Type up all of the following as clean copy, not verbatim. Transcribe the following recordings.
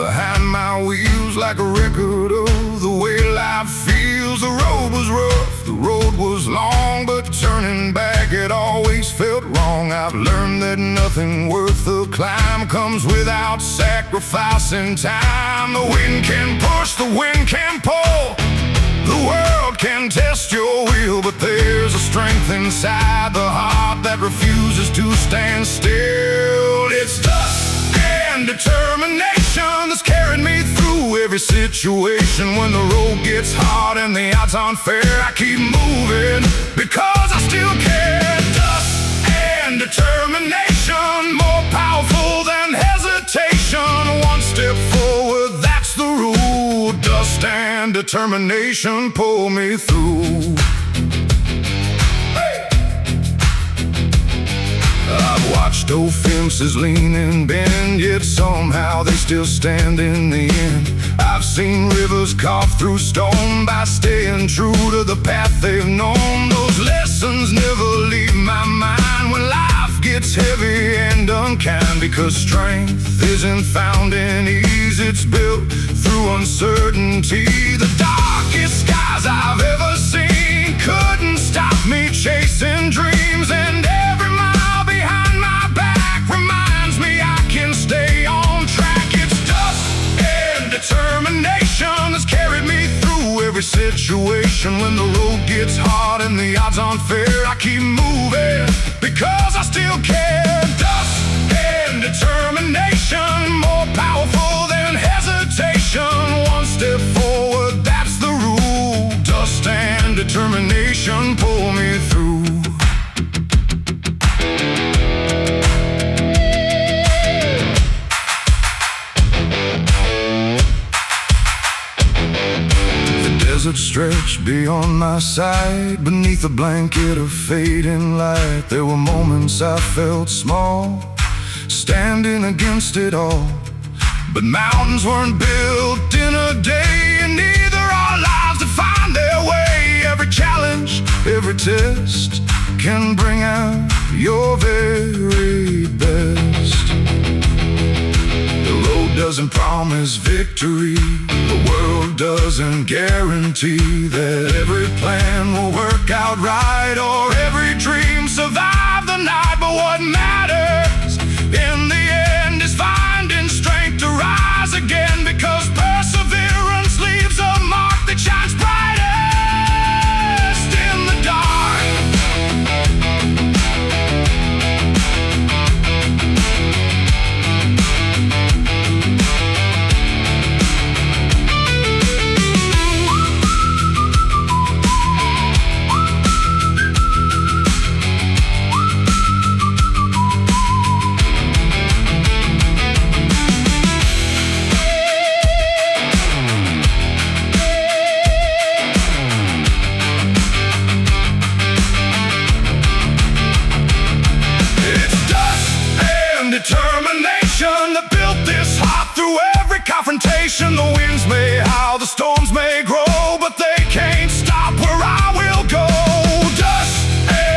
behind my wheels like a record of the way life feels. The road was rough, the road was long, but turning back it always felt wrong. I've learned that nothing worth the climb comes without sacrificing time. The wind can push, the wind can pull, the world can test your will, but there's a strength inside the heart that refuses to stand still. It's dust and determination that's carried me through every situation. When the road gets hard and the odds aren't fair, I keep moving because I still care. Dust and determination, more powerful than hesitation. One step forward, that's the rule. Dust and determination pull me through. I've watched old fences lean and bend, yet somehow they still stand in the end. I've seen rivers carved through stone by staying true to the path they've known. Those lessons never leave my mind when life gets heavy and unkind, because strength isn't found in ease, it's built through uncertainty. The darkest skies I've ever seen couldn't stop me chasing dreams, and every mile behind my back reminds me I can stay on track. It's dust and determination that's carried me through every situation. When the road gets hard and the odds aren't fair, I keep moving because I still care. Dust and determination, more powerful than hesitation. One step forward, that's the rule. Dust and determination pull me through. Desert stretched beyond my sight, beneath a blanket of fading light. There were moments I felt small, standing against it all. But mountains weren't built in a day, and neither are lives to find their way. Every challenge, every test can bring out your very best. The road doesn't promise victory, the world doesn't guarantee that every plan will work out right or every dream survive the night. But what matters in the end is finding strength to rise again, because perseverance leaves a mark that shines brightest in the dark. Determination that built this heart through every confrontation. The winds may howl, the storms may grow, but they can't stop where I will go. Dust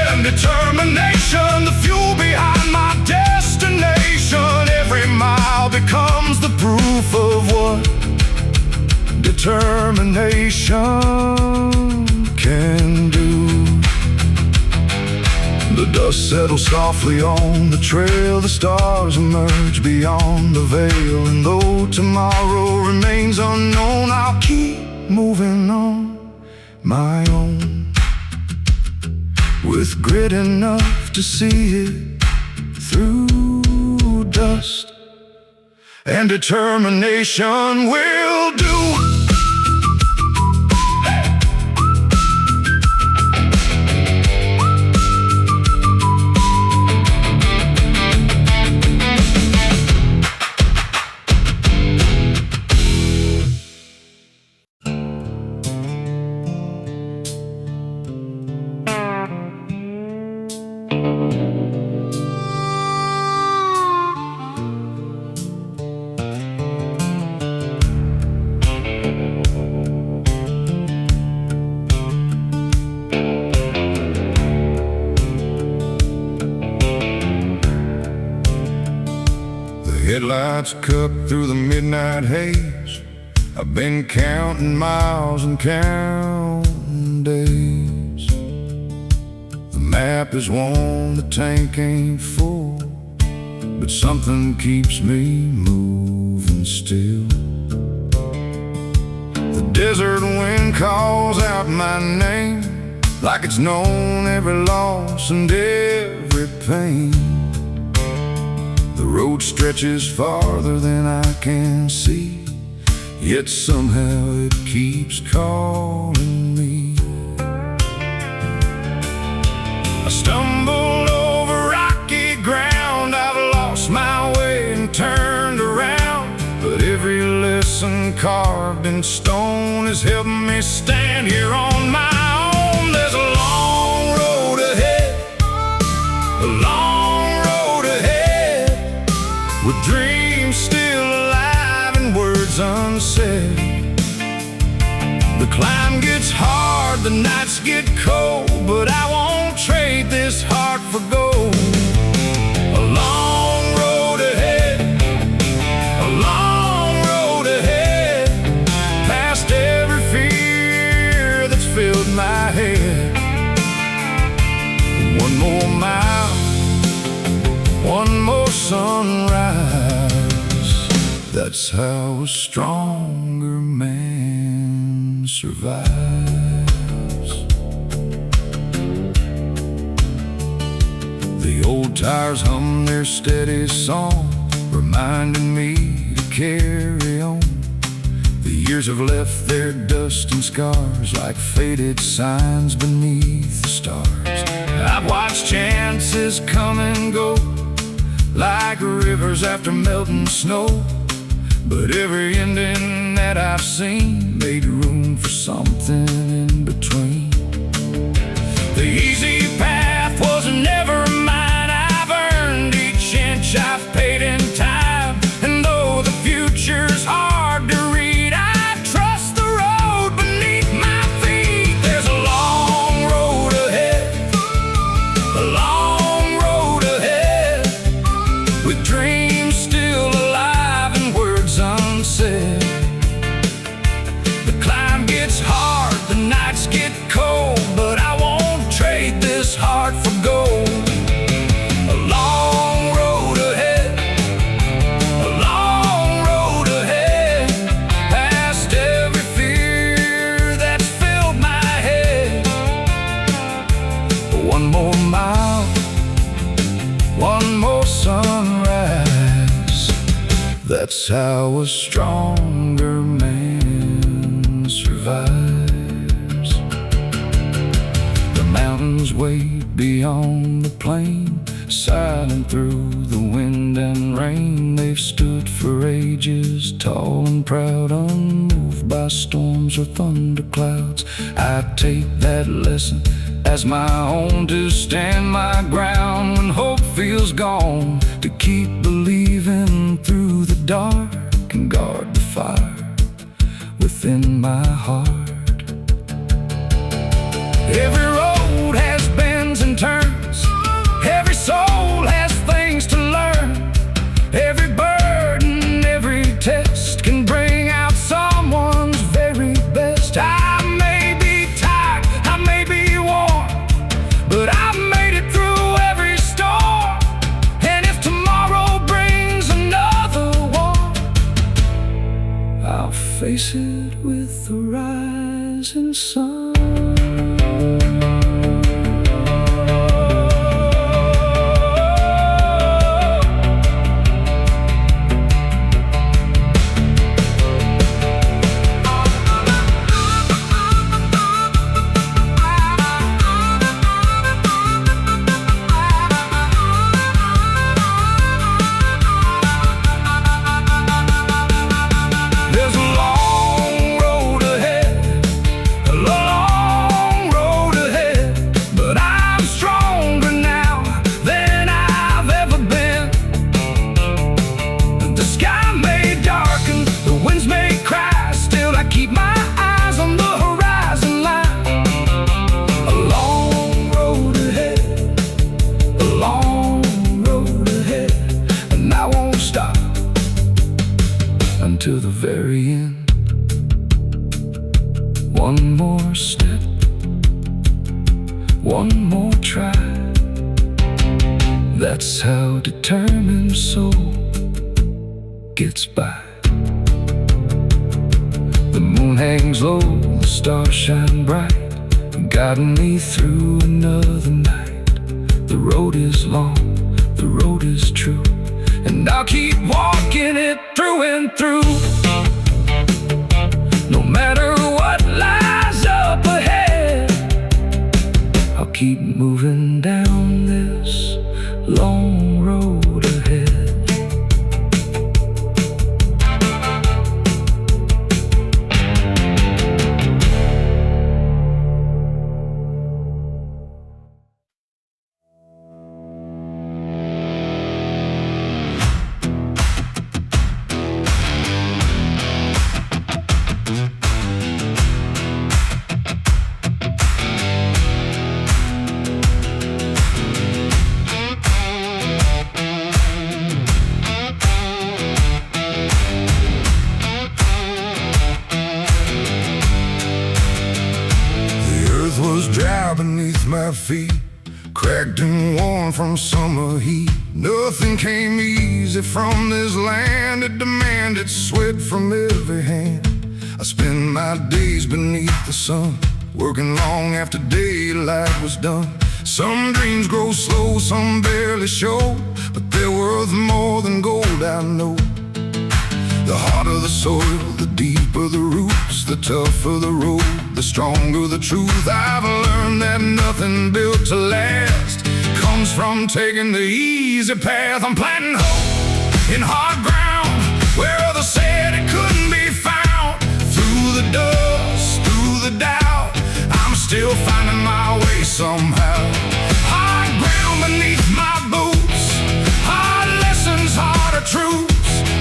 and determination, the fuel behind my destination. Every mile becomes the proof of what determination can do. The dust settles softly on the trail, the stars emerge beyond the veil. And though tomorrow remains unknown, I'll keep moving on my own, with grit enough to see it through. Dust and determination will do. Headlights cut through the midnight haze. I've been counting miles and counting days. The map is warm, the tank ain't full, but something keeps me moving still. The desert wind calls out my name, like it's known every loss and every pain. The road stretches farther than I can see, yet somehow it keeps calling me. I stumbled over rocky ground, I've lost my way and turned around, but every lesson carved in stone has helped me stand here on my own. There's a long road ahead, a long road ahead, with dreams still alive and words unsaid. The climb gets hard, the nights get cold, but I won't trade this heart for gold. A long road ahead, a long road ahead, past every fear that's filled my head. One more mile, one more sunrise, that's how a stronger man survives. The old tires hum their steady song, reminding me to carry on. The years have left their dust and scars, like faded signs beneath the stars. I've watched chances come and go, like rivers after melting snow, but every ending that I've seen made room for something in between. The easy path was never mine, I've earned each inch I've paid in time. And though the future's hard to read, I trust the road beneath my feet. There's a long road ahead, a long road ahead, with dreams still alive and words unsaid. The climb gets hard, the nights get cold, but I won't trade this heart for gold. A long road ahead, a long road ahead, past every fear that's filled my head. One more mile, one more sunrise, that's how a stronger man survives. The mountains wait beyond the plain, silent through the wind and rain. They've stood for ages, tall and proud, unmoved by storms or thunderclouds. I take that lesson as my own, to stand my ground when hope feels gone, to keep believing through the dark and guard the fire within my heart. Every road has bends and turns, every soul has things to learn. Every burden, every test can bring out someone's very best. I may be tired, I may be worn, but I've made it through every storm. And if tomorrow brings another one, I'll face it with the rising sun. There's a long road ahead, a long to the very end. One more step, one more try. That's how determined soul gets by. The moon hangs low, the stars shine bright, guiding me through another night. The road is long, the road is true, and I'll keep walking it through and through. No matter what lies up ahead, I'll keep moving down this long road ahead. Was dry beneath my feet, cracked and worn from summer heat. Nothing came easy from this land, it demanded sweat from every hand. I spend my days beneath the sun, working long after daylight was done. Some dreams grow slow, some barely show, but they're worth more than gold, I know. The harder the soil, the deeper the roots, the tougher the road, the stronger the truth. I've learned that nothing built to last comes from taking the easy path. I'm planting hope in hard ground where others said it couldn't be found. Through the dust, through the doubt, I'm still finding my way somehow. Hard ground beneath my boots, hard lessons, harder truths.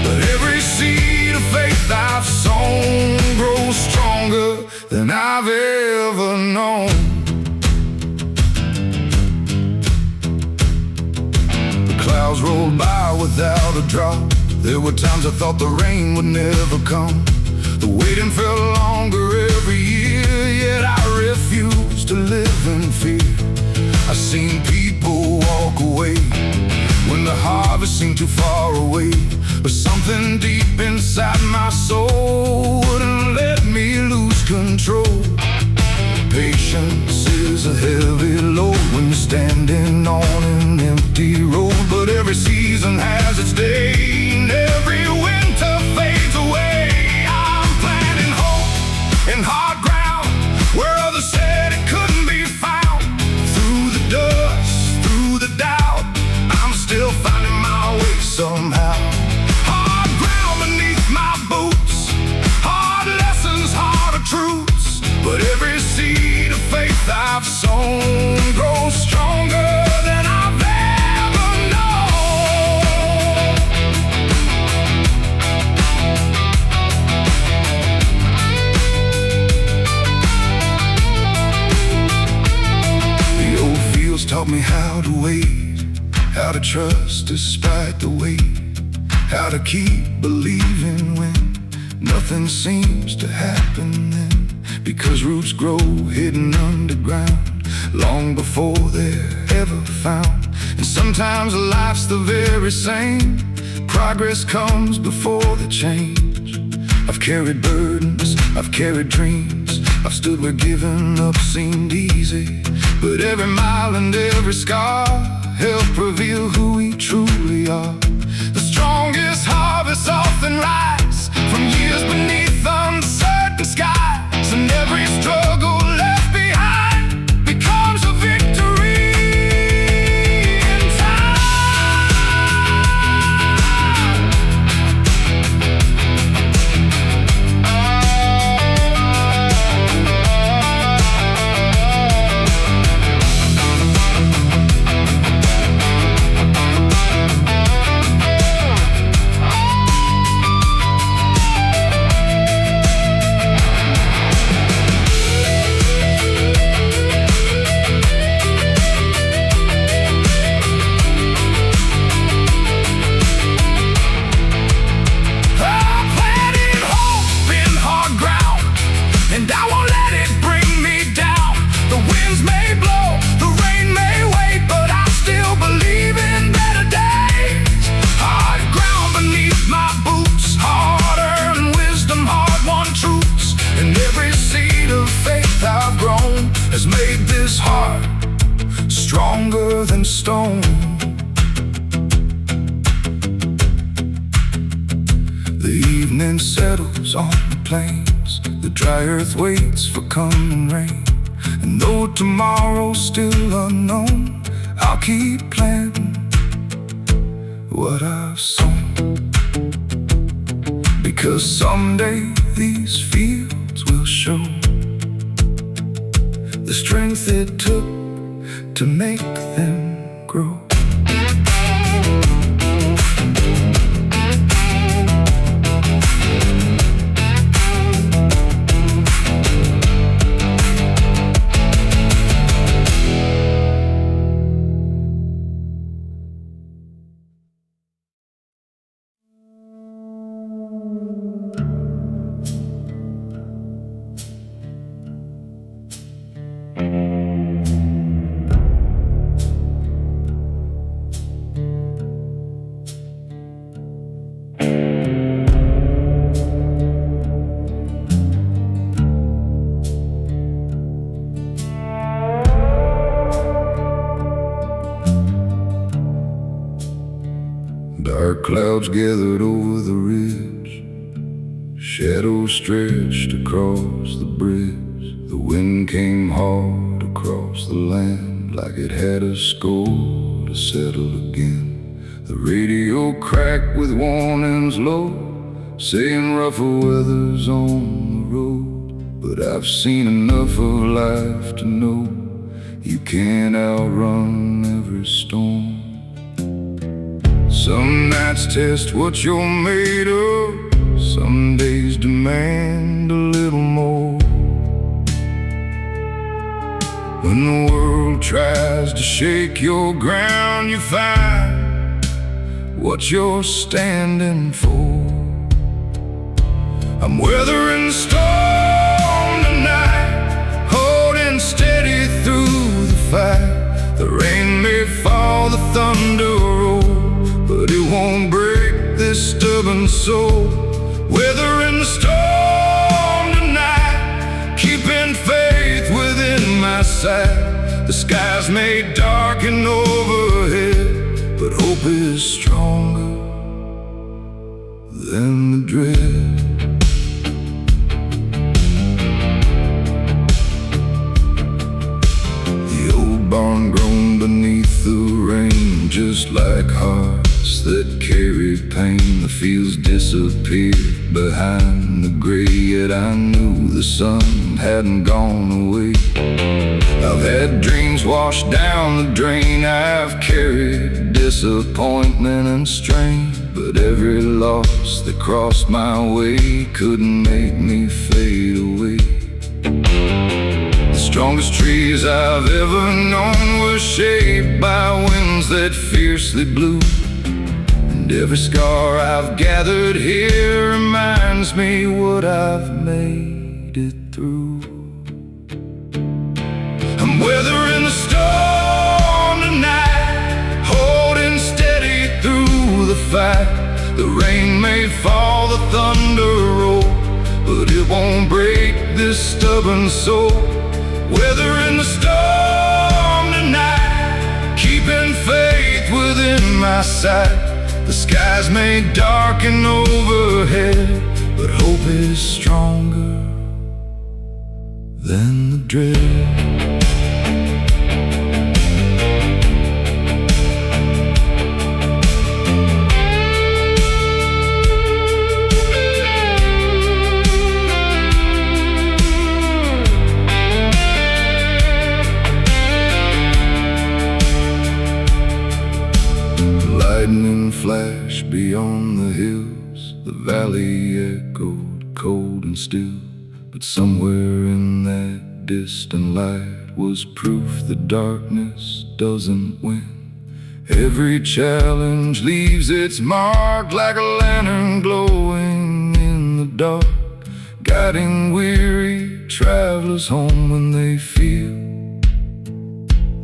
But every seed of faith I've sown grows stronger than I've ever known. The clouds rolled by without a drop. There were times I thought the rain would never come. The waiting felt longer every year, yet I refused to live in fear. I've seen people walk away when the harvest seemed too far away, but something deep inside my soul wouldn't let me lose control. Patience is a heavy load when you're standing on an empty road, but every season has its day and every winter fades away. I'm planting hope in hard ground where others said it couldn't be found. Through the dust, through the doubt, I'm still finding my way somehow. Hard ground beneath my boots, hard lessons, harder truths. But every seed of faith I've sown grows stronger than I've ever known. The old fields taught me how to wait, how to trust despite the weight, how to keep believing when nothing seems to happen then. Because roots grow hidden underground long before they're ever found. And sometimes life's the very same, progress comes before the change. I've carried burdens, I've carried dreams, I've stood where giving up seemed easy. But every mile and every scar help reveal who we truly are. The strongest harvest often rise from years beneath uncertain skies, and every struggle left behind becomes a victory in stronger than stone. The evening settles on the plains, the dry earth waits for coming rain. And though tomorrow's still unknown, I'll keep planting what I've sown. Because someday these fields will show the strength it took to make them grow. Dark clouds gathered over the ridge, shadows stretched across the bridge. The wind came hard across the land, like it had a score to settle again. The radio cracked with warnings low, saying rougher weather's on the road. But I've seen enough of life to know you can't outrun every storm. Some nights test what you're made of, some days demand a little more. When the world tries to shake your ground, you find what you're standing for. I'm weathering the storm tonight, holding steady through the fight. The rain may fall, the thunder roll, but it won't break this stubborn soul. Weathering the storm tonight, keeping faith within my sight. The skies may darken overhead, but hope is stronger than the dread. The old barn groaned beneath the rain, just like hearts that carry pain. The fields disappeared behind the gray, yet I knew the sun hadn't gone away. I've had dreams washed down the drain, I've carried disappointment and strain, but every loss that crossed my way couldn't make me fade away. The strongest trees I've ever known were shaped by winds that fiercely blew. And every scar I've gathered here reminds me what I've made it through. I'm weathering the storm tonight, holding steady through the fight. The rain may fall, the thunder roll, but it won't break this stubborn soul. Weathering the storm tonight, keeping faith within my sight. The skies may darken overhead, but hope is stronger than the dread. Lightning flashed beyond the hills, the valley echoed cold and still. But somewhere in that distant light was proof that darkness doesn't win. Every challenge leaves its mark like a lantern glowing in the dark, guiding weary travelers home when they feel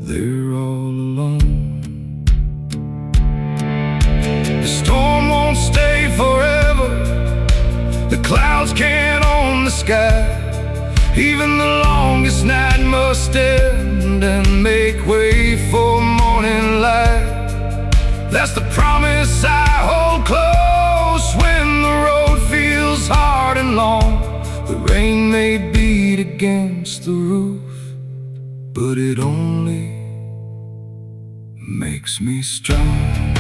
they're all alone. The storm won't stay forever, the clouds can't own the sky. Even the longest night must end and make way for morning light. That's the promise I hold close when the road feels hard and long. The rain may beat against the roof, but it only makes me strong.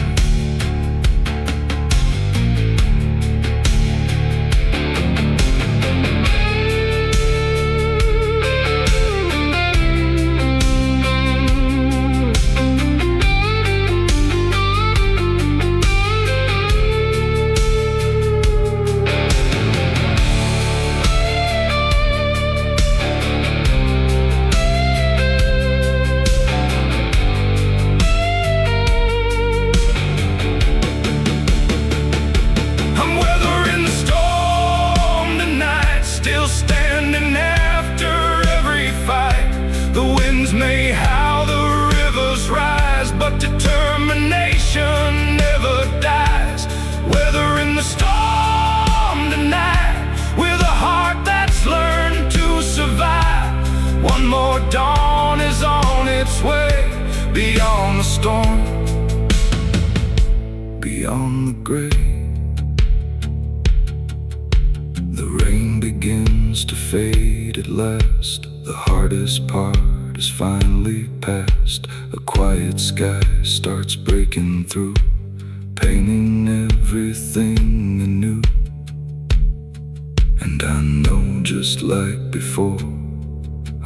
May howl, the rivers rise, but determination never dies. Weathering the storm tonight with a heart that's learned to survive. One more dawn is on its way, beyond the storm, beyond the gray. The rain begins to fade at last. The hardest part is finally past. A quiet sky starts breaking through, painting everything anew. And I know, just like before,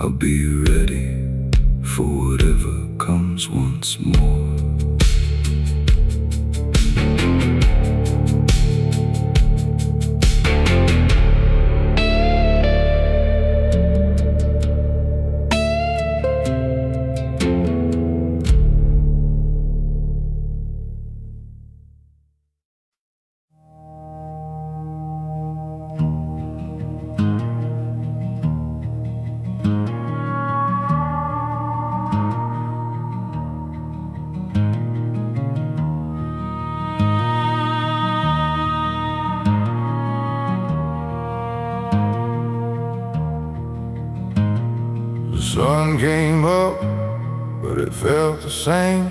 I'll be ready for whatever comes once more. The sun came up, but it felt the same.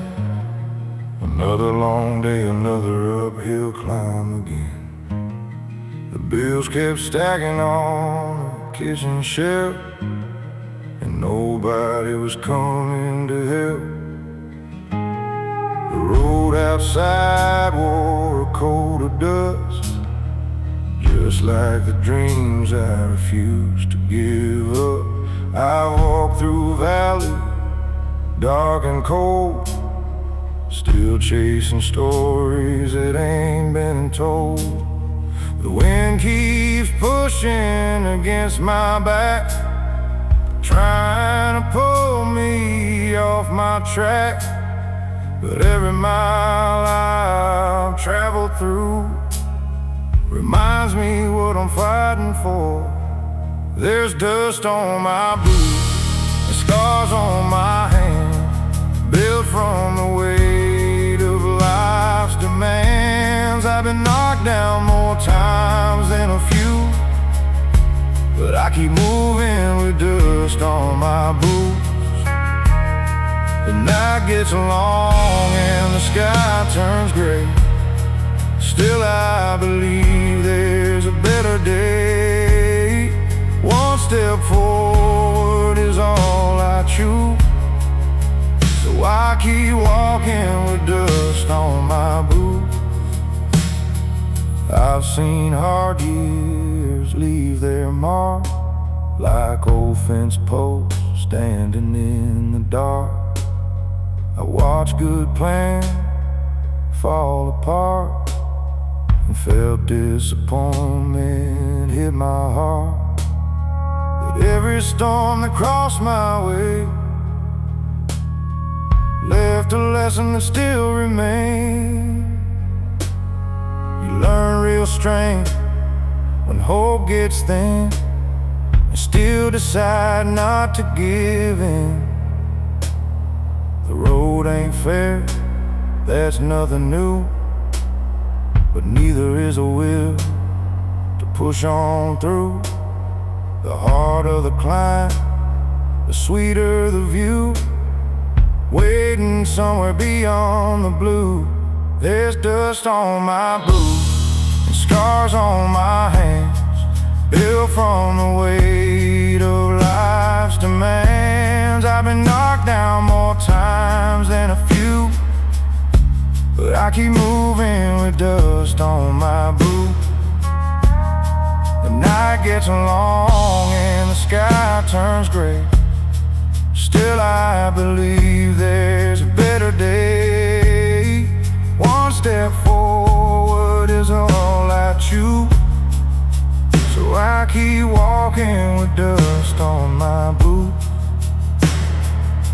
Another long day, another uphill climb again. The bills kept stacking on the kitchen shelf, and nobody was coming to help. The road outside wore a coat of dust, just like the dreams I refused to give up. I walk through a valley, dark and cold, still chasing stories that ain't been told. The wind keeps pushing against my back, trying to pull me off my track. But every mile I've traveled through reminds me what I'm fighting for. There's dust on my boots and scars on my hands, built from the weight of life's demands. I've been knocked down more times than a few, but I keep moving with dust on my boots. The night gets long and the sky turns gray, still I believe there's a better day. One step forward is all I choose, so I keep walking with dust on my boots. I've seen hard years leave their mark, like old fence posts standing in the dark. I watched good plans fall apart and felt disappointment hit my heart. But every storm that crossed my way left a lesson that still remains. You learn real strength when hope gets thin, and still decide not to give in. The road ain't fair, that's nothing new, but neither is a will to push on through. The harder the climb, the sweeter the view. Waiting somewhere beyond the blue. There's dust on my boots and scars on my hands, built from the weight of life's demands. I've been knocked down more times than a few, but I keep moving with dust on my boots. The night gets long and the sky turns gray. Still I believe there's a better day. One step forward is all I choose, so I keep walking with dust on my boots.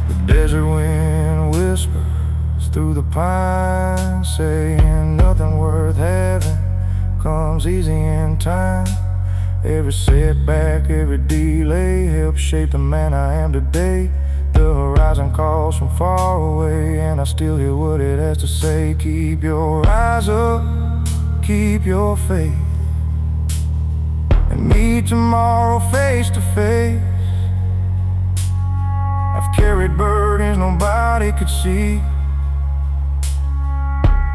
The desert wind whispers through the pines, saying nothing worth having comes easy in time. Every setback, every delay helps shape the man I am today. The horizon calls from far away, and I still hear what it has to say. Keep your eyes up, keep your faith, and meet tomorrow face to face. I've carried burdens nobody could see,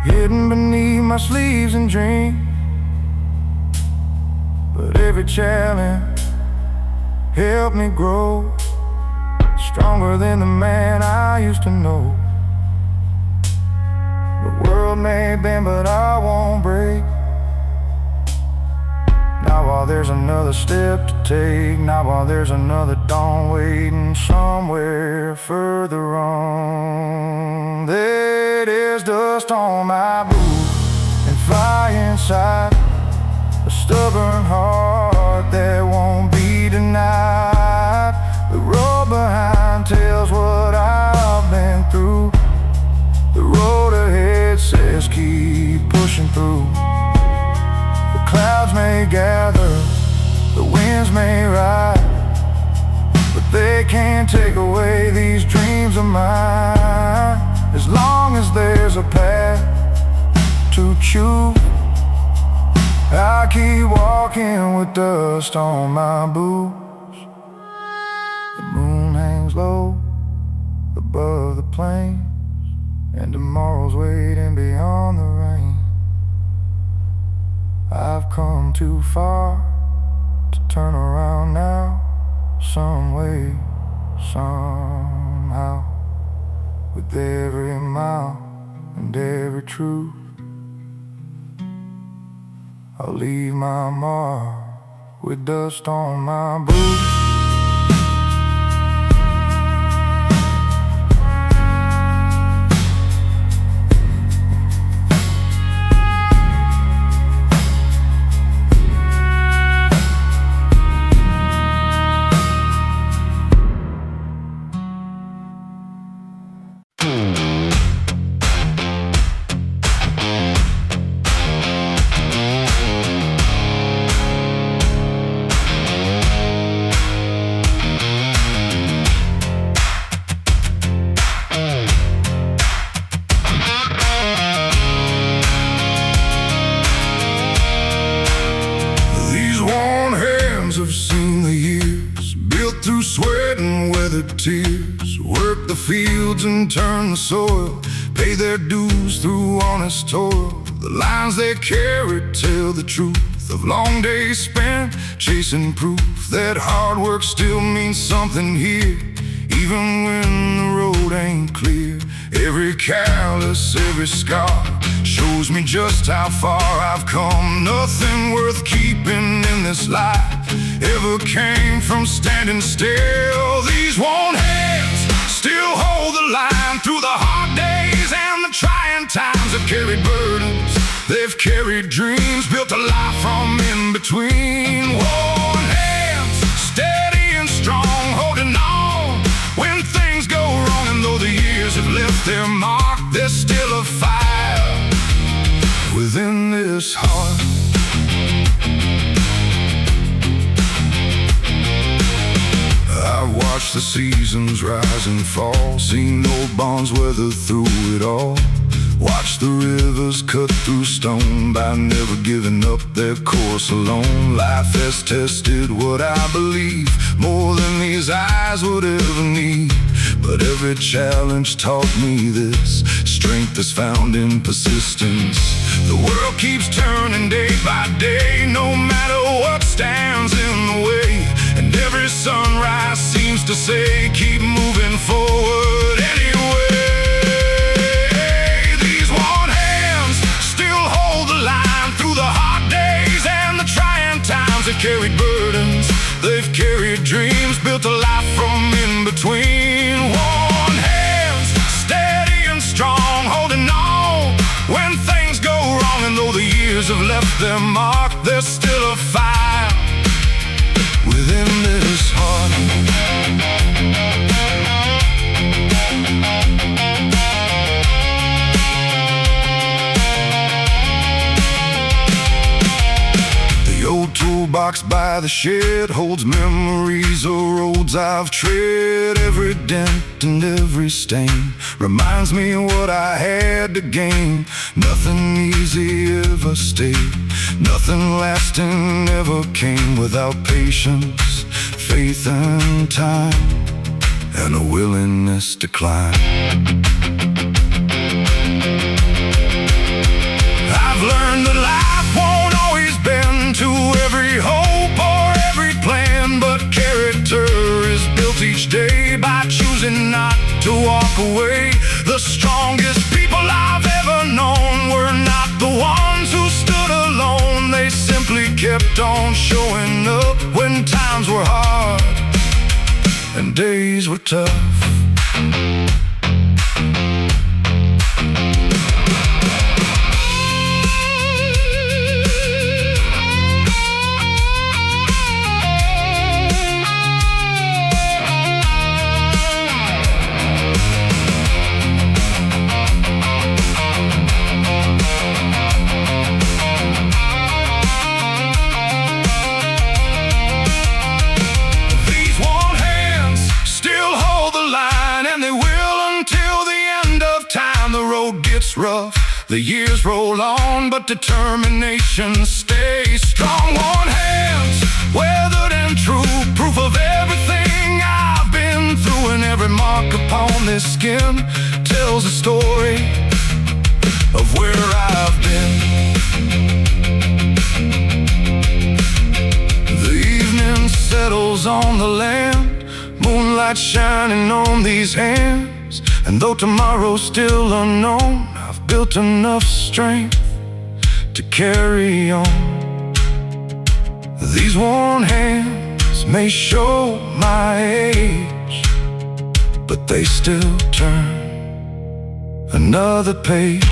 hidden beneath my sleeves and dreams. But every challenge helped me grow, stronger than the man I used to know. The world may bend, but I won't break. Not while there's another step to take, not while there's another dawn waiting somewhere further on. There's dust on my boots and fire inside, a stubborn heart that won't be denied. The road behind tells what I've been through. The road ahead says keep pushing through. The clouds may gather, the winds may ride, but they can't take away these dreams of mine. As long as there's a path to choose, I keep walking with dust on my boots. The moon hangs low above the plains, and tomorrow's waiting beyond the rain. I've come too far to turn around now, some way, somehow. With every mile and every truth, I'll leave my mark with dust on my boots. Have seen the years, built through sweat and weathered tears, work the fields and turn the soil, pay their dues through honest toil. The lines they carry tell the truth of long days spent chasing proof that hard work still means something here, even when the road ain't clear. Every callus, every scar shows me just how far I've come. Nothing worth keeping in this life ever came from standing still. These worn hands still hold the line through the hard days and the trying times. They've carried burdens, they've carried dreams, built a life from in between. Worn hands, steady and strong, holding on when things go wrong. And though the years have left their mark, there's still a fire within this heart. I've watched the seasons rise and fall, seen old bonds weather through it all. Watch the rivers cut through stone by never giving up their course alone. Life has tested what I believe more than these eyes would ever need. But every challenge taught me this: strength is found in persistence. The world keeps turning day by day, no matter what stands in the way. And every sunrise seems to say, keep moving forward anyway. These one hands still hold the line through the hard days and the trying times. They've carried burdens, they've carried dreams, built a life from in between. One hand's steady and strong, holding on when things go wrong. And though the years have left their mark, there's still a fire within this heart. The old toolbox by the shed holds memories of roads I've tread. Every dent and every stain reminds me what I had to gain. Nothing easy ever stayed, nothing lasting ever came without patience, faith and time, and a willingness to climb. I've learned that life won't always bend to every hope or every plan, but character is built each day by choosing not to walk away. The strongest people I've ever known were not the ones who stood alone. They simply kept on showing up when times were hard and days were tough. Rough, the years roll on, but determination stays strong. One hand's weathered and true, proof of everything I've been through, and every mark upon this skin tells a story of where I've been. The evening settles on the land, moonlight shining on these hands, and though tomorrow's still unknown, I've built enough strength to carry on. These worn hands may show my age, but they still turn another page.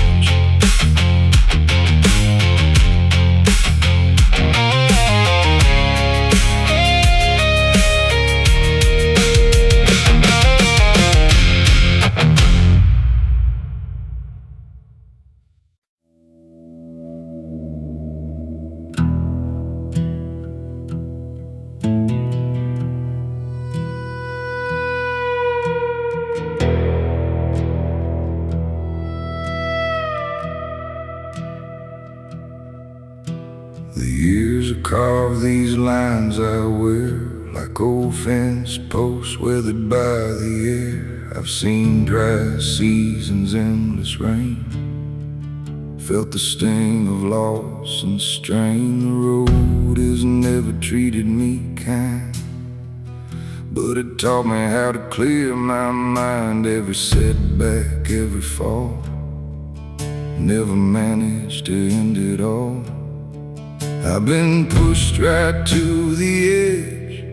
The years have carved these lines I wear like old fence posts weathered by the air. I've seen dry seasons, endless rain, felt the sting of loss and strain. The road has never treated me kind, but it taught me how to clear my mind. Every setback, every fall, never managed to end it all. I've been pushed right to the edge,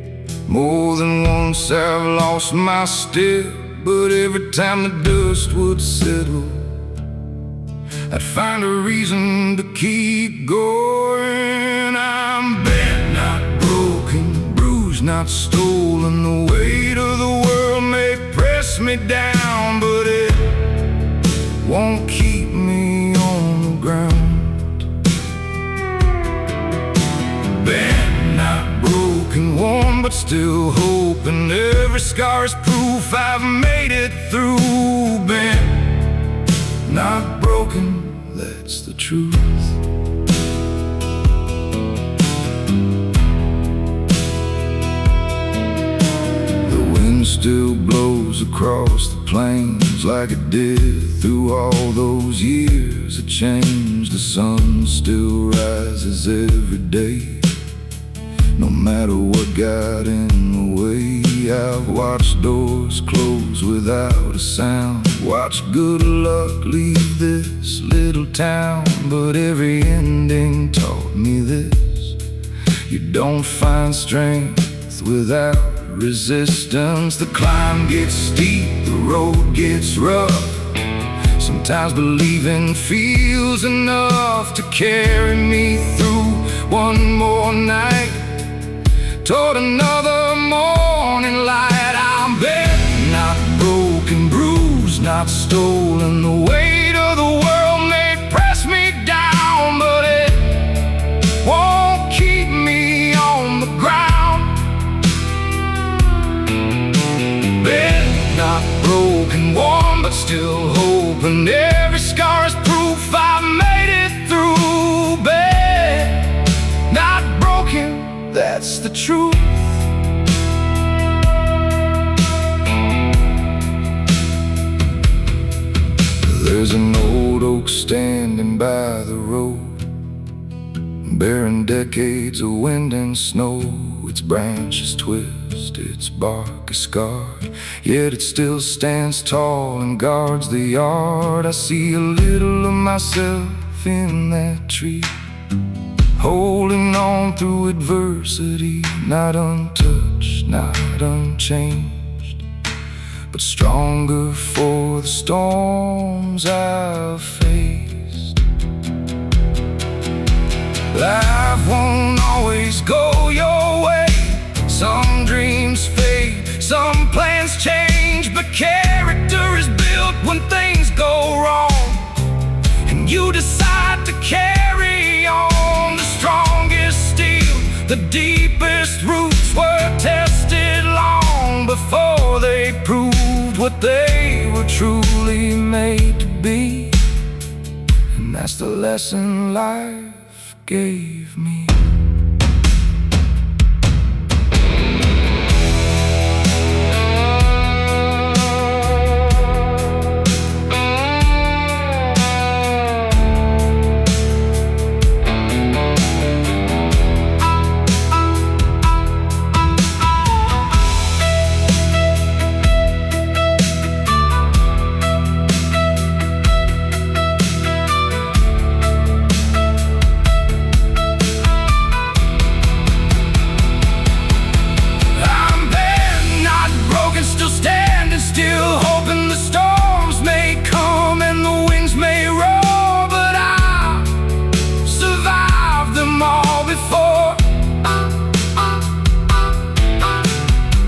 more than once I've lost my step, but every time the dust would settle, I'd find a reason to keep going. I'm bent, not broken, bruised, not stolen. The weight of the world may press me down, but it won't keep me on the ground. Bent, not broken, worn, but still hoping. Every scar is proof I've made it through. Bent, not broken, broken, that's the truth. The wind still blows across the plains like it did through all those years of change. The sun still rises every day, no matter what got in the way. I've watched doors close without a sound, watched good luck leave this little town. But every ending taught me this: you don't find strength without resistance. The climb gets steep, the road gets rough. Sometimes believing feels enough to carry me through one more night, toward another morning light. I'm bent, not broken, bruised, not stolen. The weight of the world may press me down, but it won't keep me on the ground. Bent, not broken, warm, but still hoping. Every scar is proof I made it through. Bent, not broken, that's the truth. There's an old oak standing by the road, bearing decades of wind and snow. Its branches twist, its bark is scarred, yet it still stands tall and guards the yard. I see a little of myself in that tree, holding on through adversity, not untouched, not unchanged, but stronger for the storms I've faced. Life won't always go your way. Some dreams fade, some plans change, but character is built when things go wrong, and you decide to carry on. The strongest steel, the deepest roots were tested long before they proved what they were truly made to be. And that's the lesson life gave me. Still hoping the storms may come and the winds may roar, but I survived them all before.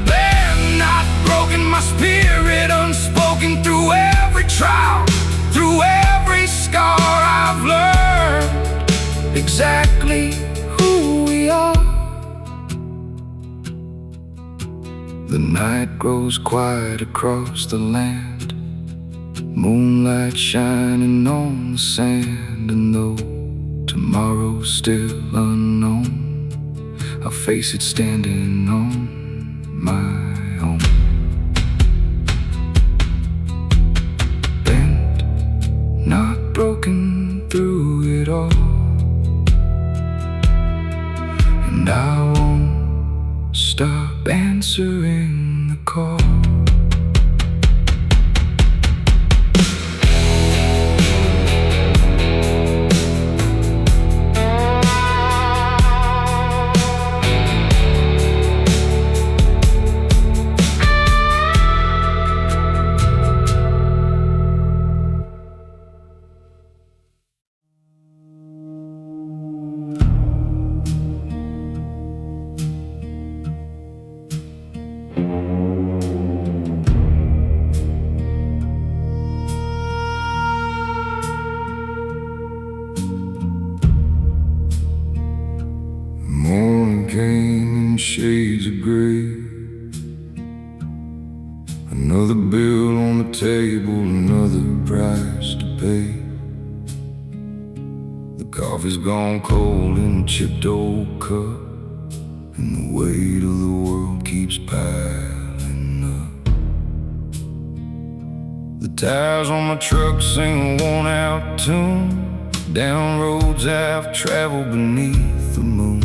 They're not broken, my spirit unspoken. Through every trial, through every scar, I've learned exactly who we are. The night grows quiet across the land, moonlight shining on the sand. And though tomorrow's still unknown, I'll face it standing on my own. Bent, not broken through it all, and I won't stop answering the call. Came in shades of gray, another bill on the table, another price to pay. Coffee's gone cold in a chipped old cup, and the weight of the world keeps piling up. The tires on my truck sing a worn-out tune, down roads I've traveled beneath the moon.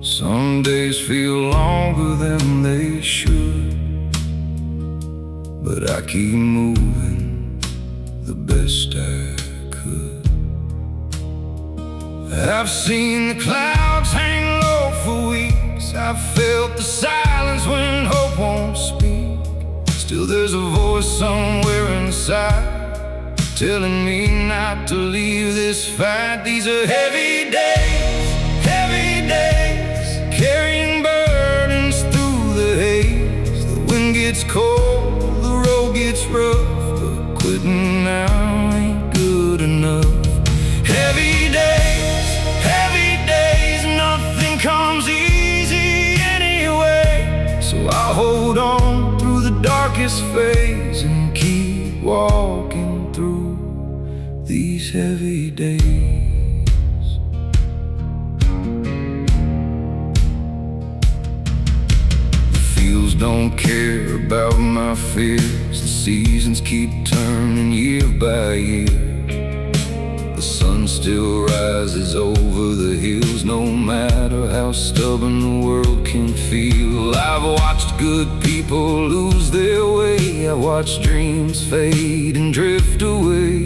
Some days feel longer than they should, but I keep moving the best I could. I've seen the clouds hang low for weeks. I've felt the silence when hope won't speak. Still there's a voice somewhere inside telling me not to leave this fight. These are heavy days, carrying burdens through the haze. The wind gets cold, the road gets rough, but quitting now ain't good enough. Heavy days, nothing comes easy anyway. So I'll hold on through the darkest phase and keep walking through these heavy days. The fields don't care about my fears. The seasons keep turning year by year. The sun still rises over the hills, no matter how stubborn the world can feel. I've watched good people lose their way. I watched dreams fade and drift away.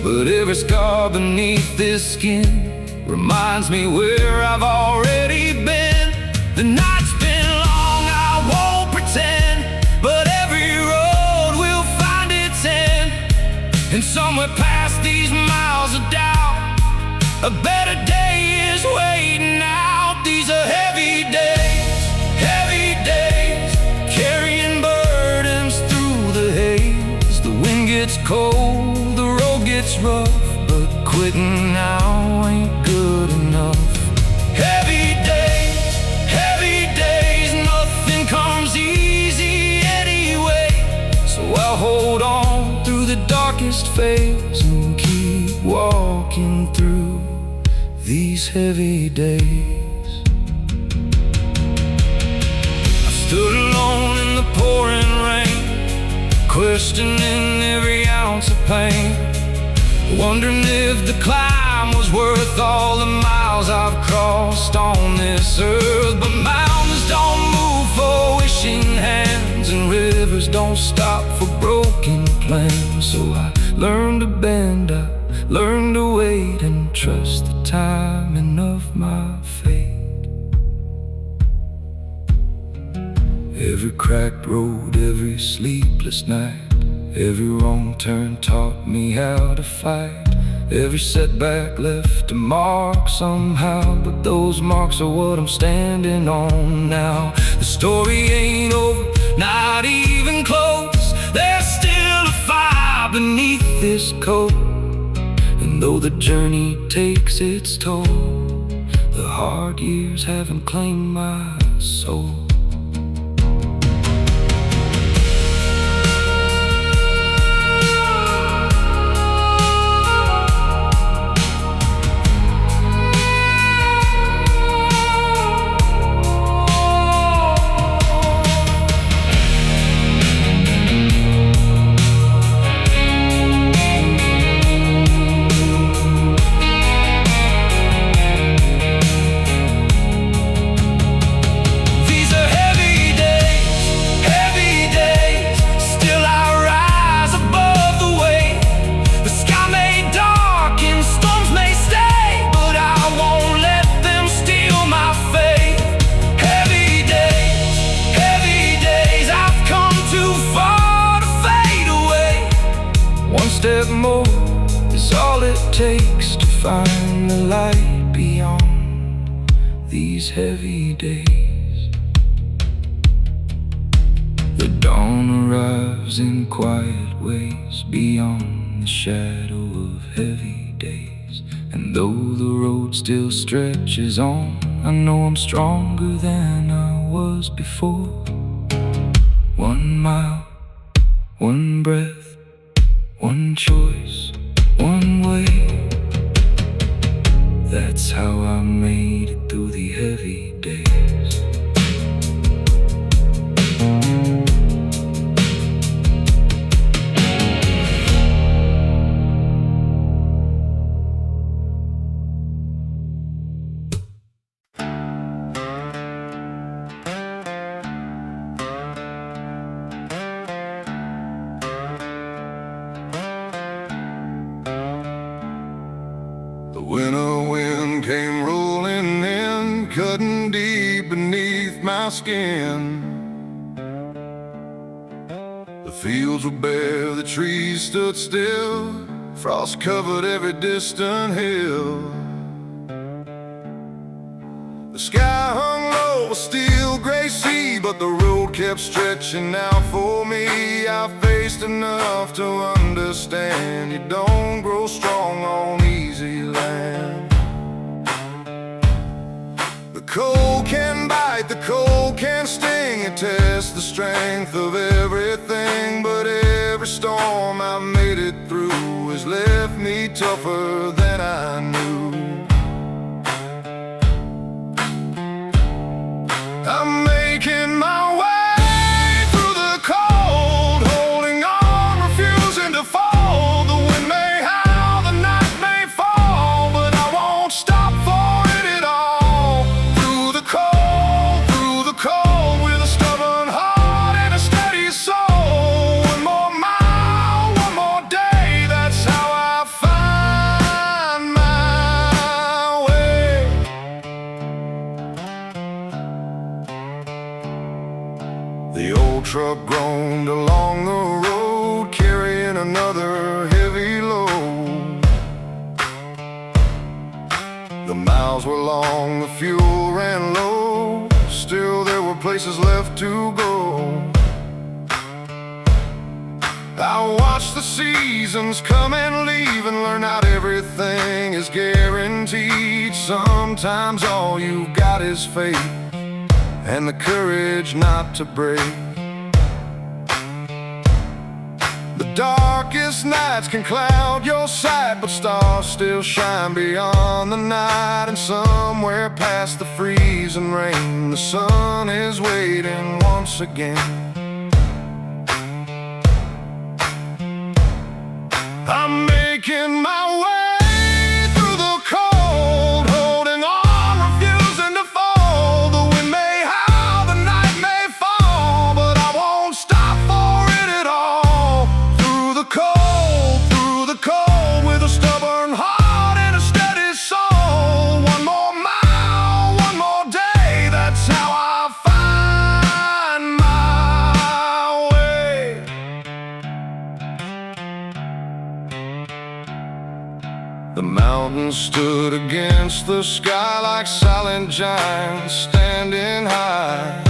But every scar beneath this skin reminds me where I've already been. The night's been long, I won't pretend, but every road will find its end. And somewhere past these miles of doubt, a better day is waiting out. These are heavy days, carrying burdens through the haze. The wind gets cold, the road gets rough, but quitting now ain't good enough. Heavy days, nothing comes easy anyway. So I'll hold on through the darkest phase and keep walking through these heavy days. I stood alone in the pouring rain, questioning every ounce of pain, wondering if the climb was worth all the miles I've crossed on this earth. But mountains don't move for wishing hands, and rivers don't stop for broken plans. So I learned to bend, I learned to wait and trust the timing of my fate. Every cracked road, every sleepless night, every wrong turn taught me how to fight. Every setback left a mark somehow, but those marks are what I'm standing on now. The story ain't over, not even close. There's still a fire beneath this coat, and though the journey takes its toll, the hard years haven't claimed my soul. Step more is all it takes to find the light beyond these heavy days. The dawn arrives in quiet ways beyond the shadow of heavy days. And though the road still stretches on, I know I'm stronger than I was before. 1 mile, 1 breath, one choice, one way. That's how I made it through the heavy days. The winter wind came rolling in, cutting deep beneath my skin. The fields were bare, the trees stood still, frost covered every distant hill. The sky hung low, a steel gray sea, but the road kept stretching out for me. I faced enough to understand you don't grow strong on easy land. The cold can bite, the cold can sting, it tests the strength of everything. But every storm I've made it through has left me tougher than I knew. I'm making my way through the cold, holding on, refusing to fall. The wind may howl, the night may fall, but I won't stop for it at all. Through the cold, with a stubborn heart and a steady soul. One more mile, one more day, that's how I find my way. The old truck groaned along the road, carrying another heavy load. The miles were long, the fuel ran low, still there were places left to go. I watched the seasons come and leave and learn out everything is guaranteed. Sometimes all you've got is faith and the courage not to break. The darkest nights can cloud your sight, but stars still shine beyond the night. And somewhere past the freezing rain, the sun is waiting once again. I'm making my way through the cold, holding on, refusing to fall. The wind may howl, the night may fall, but I won't stop for it at all. Through the cold, with a stubborn heart and a steady soul. One more mile, one more day, that's how I find my way. The mountains stood against the sky like silent giants standing high.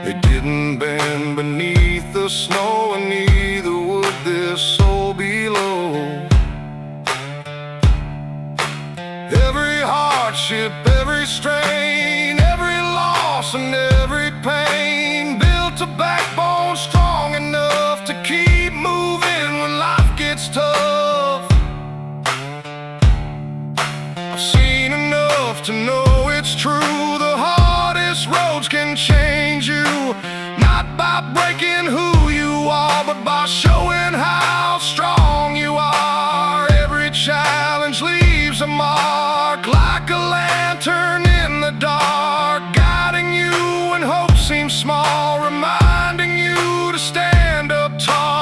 They didn't bend beneath the snow, and neither would this soul below. Every hardship, every strain, every loss and every pain built a backbone strong enough to keep moving when life gets tough. I've seen enough to know it's true. The hardest roads can change you, not by breaking who you are, but by showing how strong you are. Every challenge leaves a mark, like a lantern in the dark, guiding you when hope seems small, reminding you to stand up tall.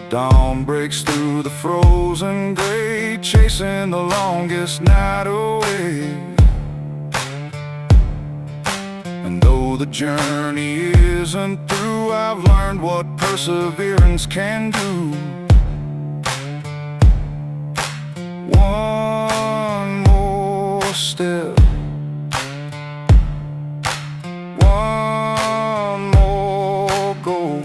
Dawn breaks through the frozen gray, chasing the longest night away. And though the journey isn't through, I've learned what perseverance can do. One more step, one more goal.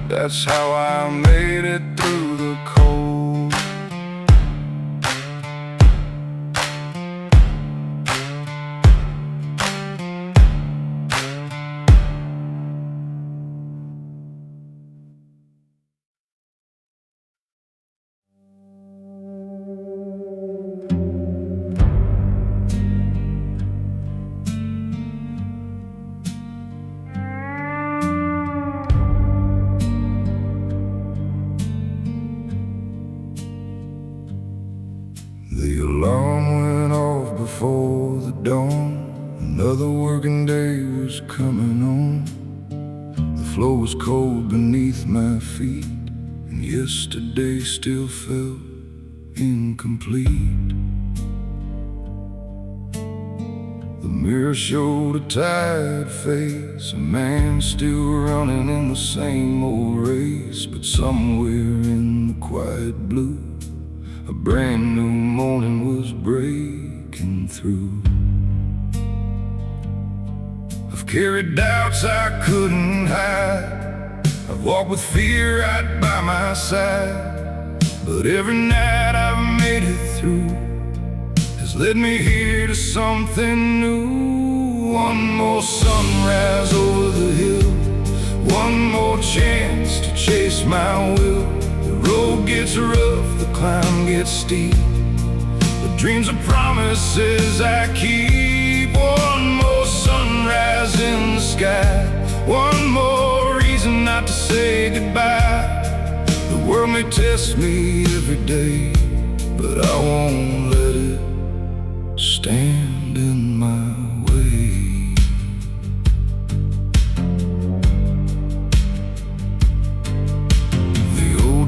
That's how I made it through the cold. The alarm went off before the dawn. Another working day was coming on. The floor was cold beneath my feet, and yesterday still felt incomplete. The mirror showed a tired face, a man still running in the same old race. But somewhere in the quiet blue, a brand new morning was breaking through. I've carried doubts I couldn't hide, I've walked with fear right by my side. But every night I've made it through has led me here to something new. One more sunrise over the hill, one more chance to chase my will. The road gets rough, the climb gets steep, but dreams are promises I keep. One more sunrise in the sky, one more reason not to say goodbye. The world may test me every day, but I won't let it stand in my way.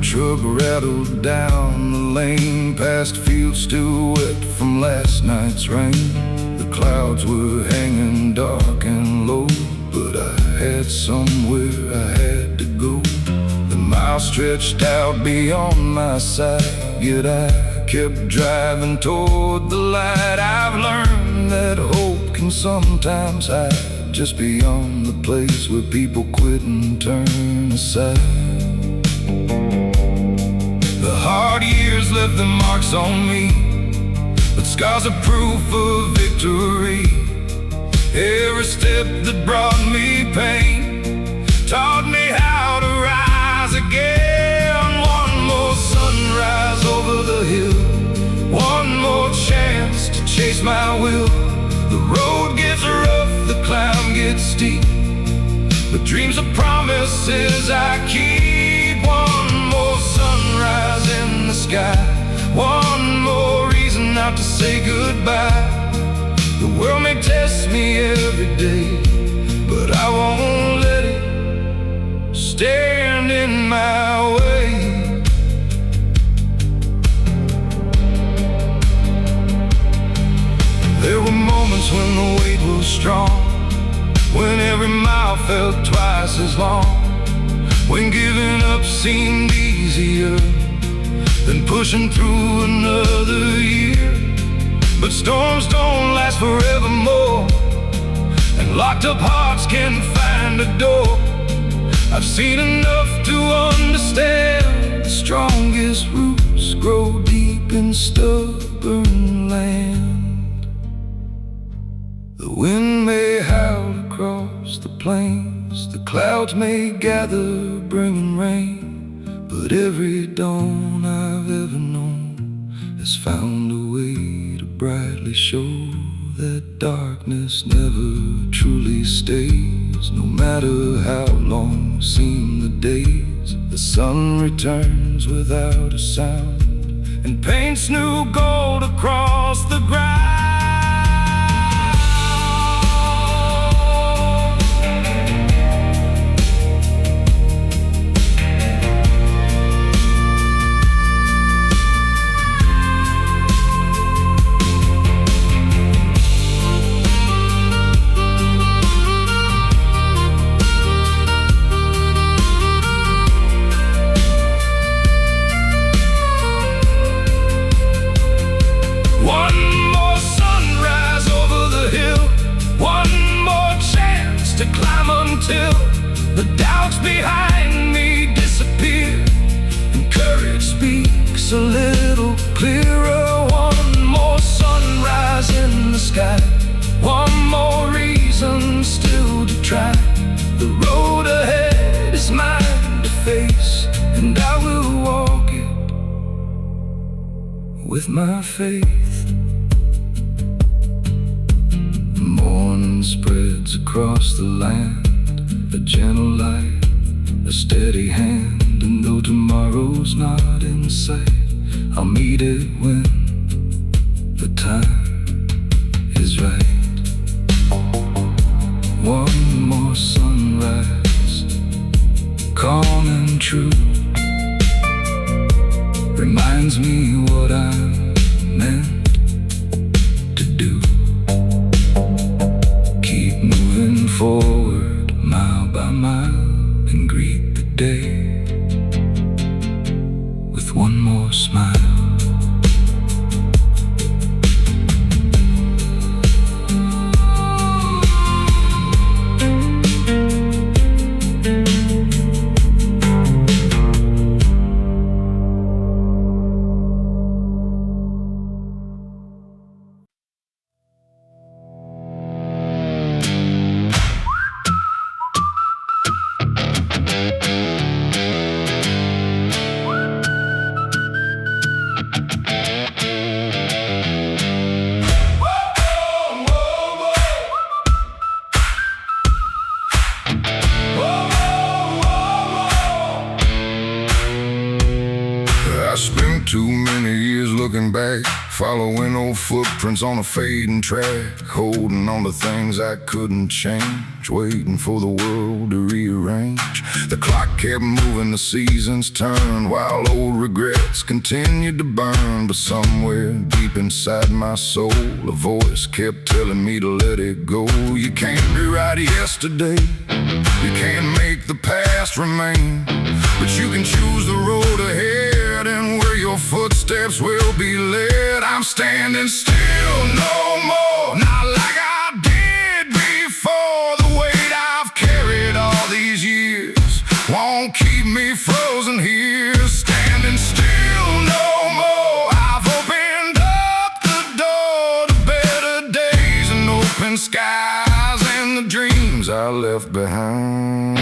Truck rattled down the lane, past fields still wet from last night's rain. The clouds were hanging dark and low, but I had somewhere I had to go. The mile stretched out beyond my sight, yet I kept driving toward the light. I've learned that hope can sometimes hide just beyond the place where people quit and turn aside. The hard years left their marks on me, but scars are proof of victory. Every step that brought me pain taught me how to rise again. One more sunrise over the hill, one more chance to chase my will. The road gets rough, the climb gets steep, but dreams are promises I keep. One more sunrise in the sky, one more reason not to say goodbye. The world may test me every day, but I won't let it stand in my way. There were moments when the weight was strong, when every mile felt twice as long, when giving up seemed easier than pushing through another year. But storms don't last forevermore, and locked up hearts can find a door. I've seen enough to understand the strongest roots grow deep in stubborn land. The wind may howl across the plains, the clouds may gather bringing rain, but every dawn I've ever known has found a way to brightly show that darkness never truly stays. No matter how long seem the days, the sun returns without a sound and paints new gold across the ground. till the doubts behind me disappear, and courage speaks a little clearer. One more sunrise in the sky, one more reason still to try. The road ahead is mine to face, and I will walk it with my faith. Morning spreads across the land, a gentle light, a steady hand. And though tomorrow's not in sight, I'll meet it when the time is right. One more sunrise, calm and true, reminds me what I'm meant to do. Keep moving forward, mile by mile, and greet the day with one more smile. I spent too many years looking back, following old footprints on a fading track, holding on to things I couldn't change, waiting for the world to rearrange. The clock kept moving, the seasons turned, while old regrets continued to burn. But somewhere deep inside my soul, a voice kept telling me to let it go. You can't rewrite yesterday, you can't make the past remain, but you can choose the road ahead, and where your footsteps will be led. I'm standing still no more, not like I did before. The weight I've carried all these years won't keep me frozen here. Standing still no more, I've opened up the door to better days and open skies and the dreams I left behind.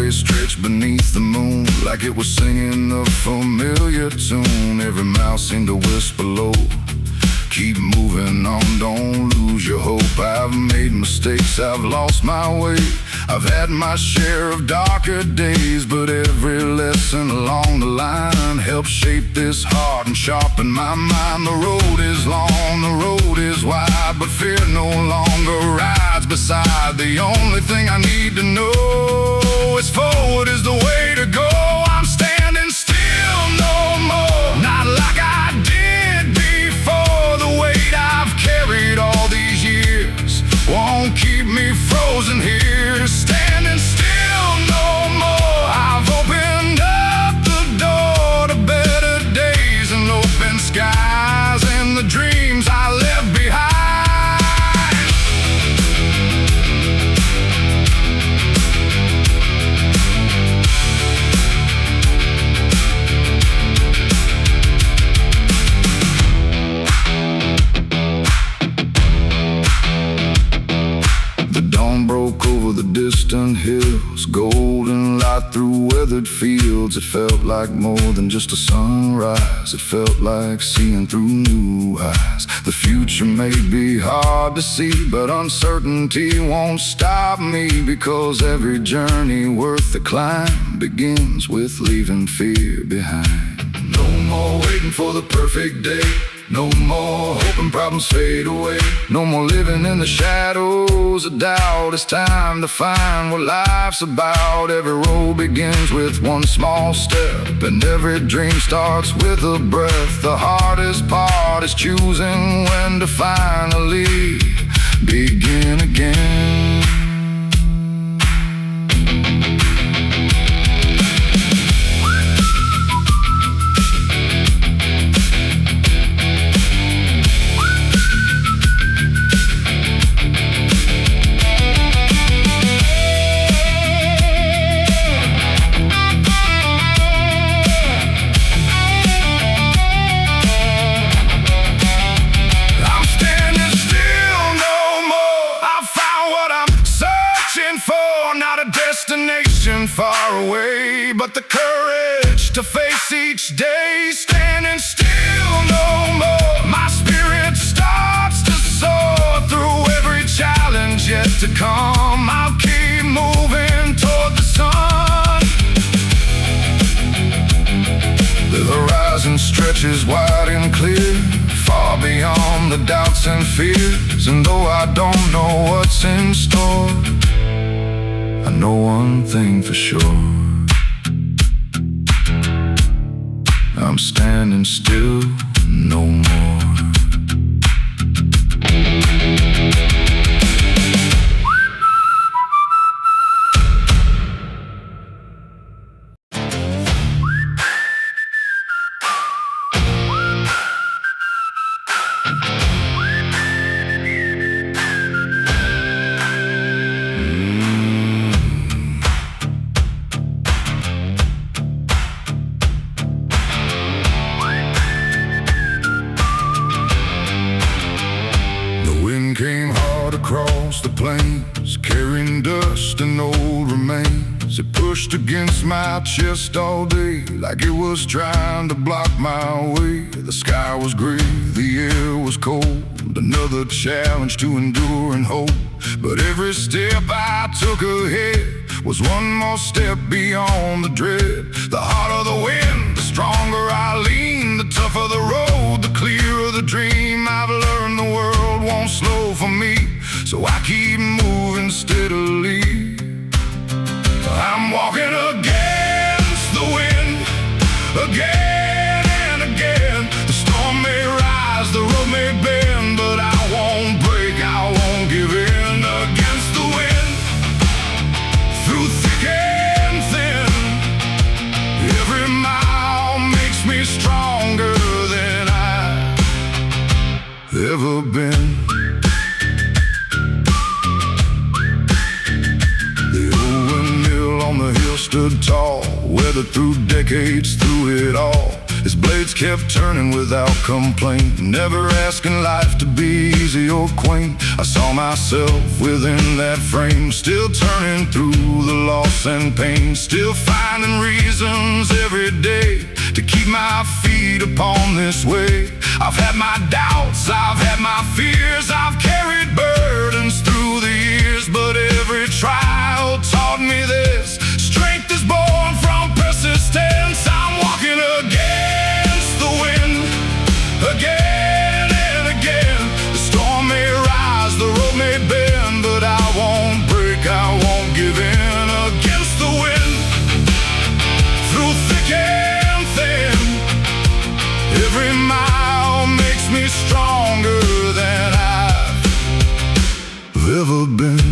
Stretched beneath the moon like it was singing a familiar tune. Every mouth seemed to whisper low, keep moving on, don't lose your hope. I've made mistakes, I've lost my way, I've had my share of darker days, but every lesson along the line helped shape this heart and sharpen my mind. The road is long, the road is wide, but fear no longer rides beside. The only thing I need to know is forward is the way to go. I'm standing still no more, not like I did before. The weight I've carried all these years won't keep me frozen here. Standing still no more, I've opened up the door to better days and open skies and the dreams I left behind. The distant hills, golden light through weathered fields. It felt like more than just a sunrise, it felt like seeing through new eyes. The future may be hard to see, but uncertainty won't stop me, because every journey worth the climb begins with leaving fear behind. No more waiting for the perfect day, no more hoping problems fade away, no more living in the shadows of doubt. It's time to find what life's about. Every road begins with one small step, and every dream starts with a breath. The hardest part is choosing when to finally begin again. way, but the courage to face each day. Standing still no more, my spirit starts to soar through every challenge yet to come. I'll keep moving toward the sun. The horizon stretches wide and clear, far beyond the doubts and fears. And though I don't know what's in store, I know one thing for sure: I'm standing still no more. Came hard across the plains, carrying dust and old remains. It pushed against my chest all day, like it was trying to block my way. The sky was gray, the air was cold, another challenge to endure and hope. But every step I took ahead was one more step beyond the dread. The harder the wind, the stronger I lean, the tougher the road, the clearer the dream. I've learned the world won't slow for me, so I keep moving steadily. I'm walking against the wind, again and again. The storm may rise, the road may bend, but I won't break, I won't give in. Against the wind, through thick and thin, every mile makes me stronger than I've ever been. Stood tall, weathered through decades, through it all. His blades kept turning without complaint, never asking life to be easy or quaint. I saw myself within that frame, still turning through the loss and pain, still finding reasons every day to keep my feet upon this way. I've had my doubts, I've had my fears, I've carried burdens through the years, but every trial taught me this: strength is born from persistence. I'm walking against the wind, again and again. The storm may rise, the road may bend, but I won't break, I won't give in. Against the wind, through thick and thin, every mile makes me stronger than I've ever been.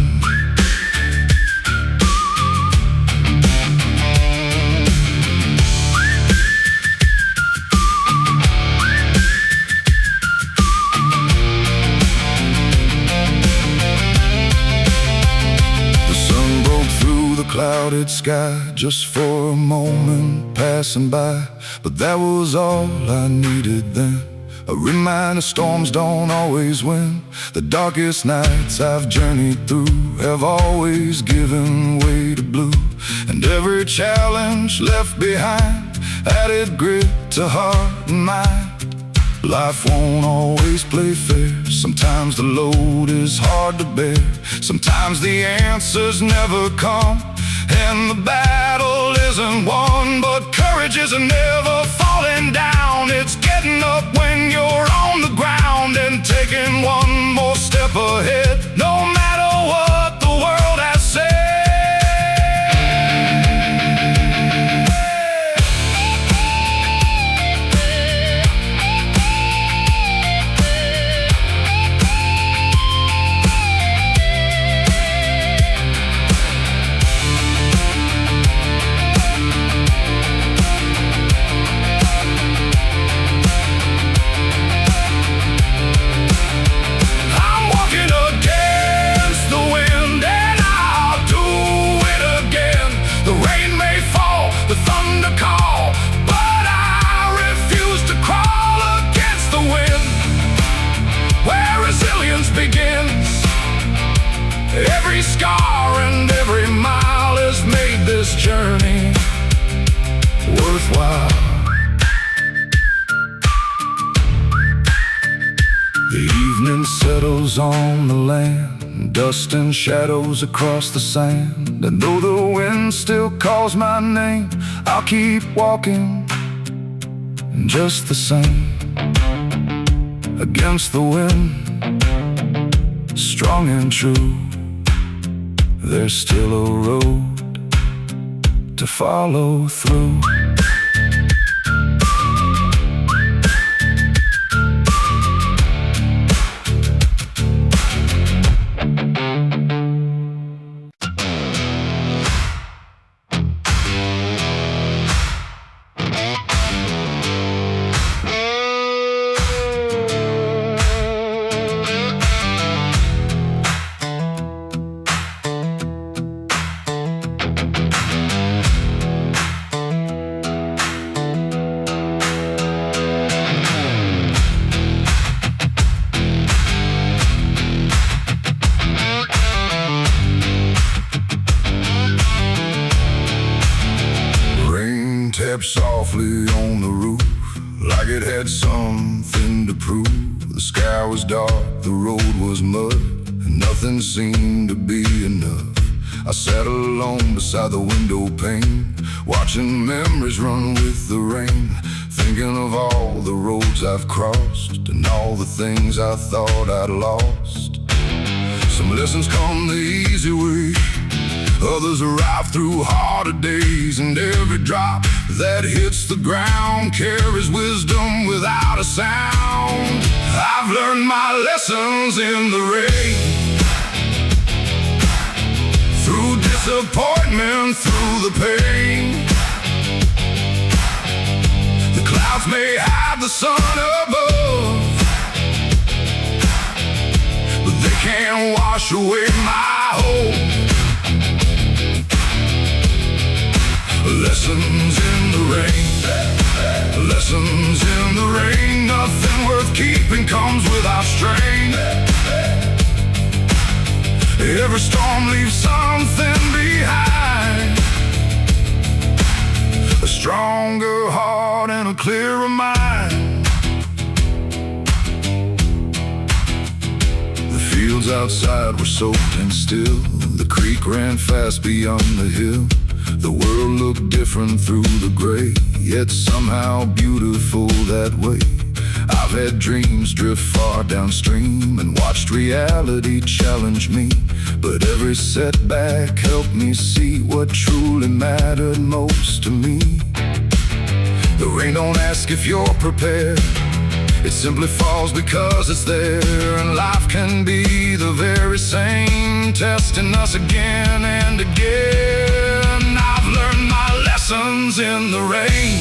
Clouded sky, just for a moment passing by, but that was all I needed then. A reminder storms don't always win. The darkest nights I've journeyed through have always given way to blue, and every challenge left behind added grit to heart and mind. Life won't always play fair. Sometimes the load is hard to bear, sometimes the answers never come, and the battle isn't won. But courage isn't never falling down, it's getting up when you're on the ground and taking one more step ahead, no matter what the world has said. I'm walking against shadows on the land, dust and shadows across the sand. And though the wind still calls my name, I'll keep walking just the same. Against the wind, strong and true, there's still a road to follow through. Tapped softly on the roof, like it had something to prove. The sky was dark, the road was mud, and nothing seemed to be enough. I sat alone beside the window pane, watching memories run with the rain, thinking of all the roads I've crossed and all the things I thought I'd lost. Some lessons come the easy way, others arrive through harder days, and every drop that hits the ground carries wisdom without a sound. I've learned my lessons in the rain, through disappointment, through the pain. The clouds may hide the sun above, but they can't wash away my hope. Lessons in the rain, lessons in the rain. Nothing worth keeping comes without strain. Every storm leaves something behind, a stronger heart and a clearer mind. The fields outside were soaked and still, the creek ran fast beyond the hill. The world looked different through the gray, yet somehow beautiful that way. I've had dreams drift far downstream and watched reality challenge me, but every setback helped me see what truly mattered most to me. The rain don't ask if you're prepared, it simply falls because it's there. And life can be the very same, testing us again and again. I've learned my lessons in the rain,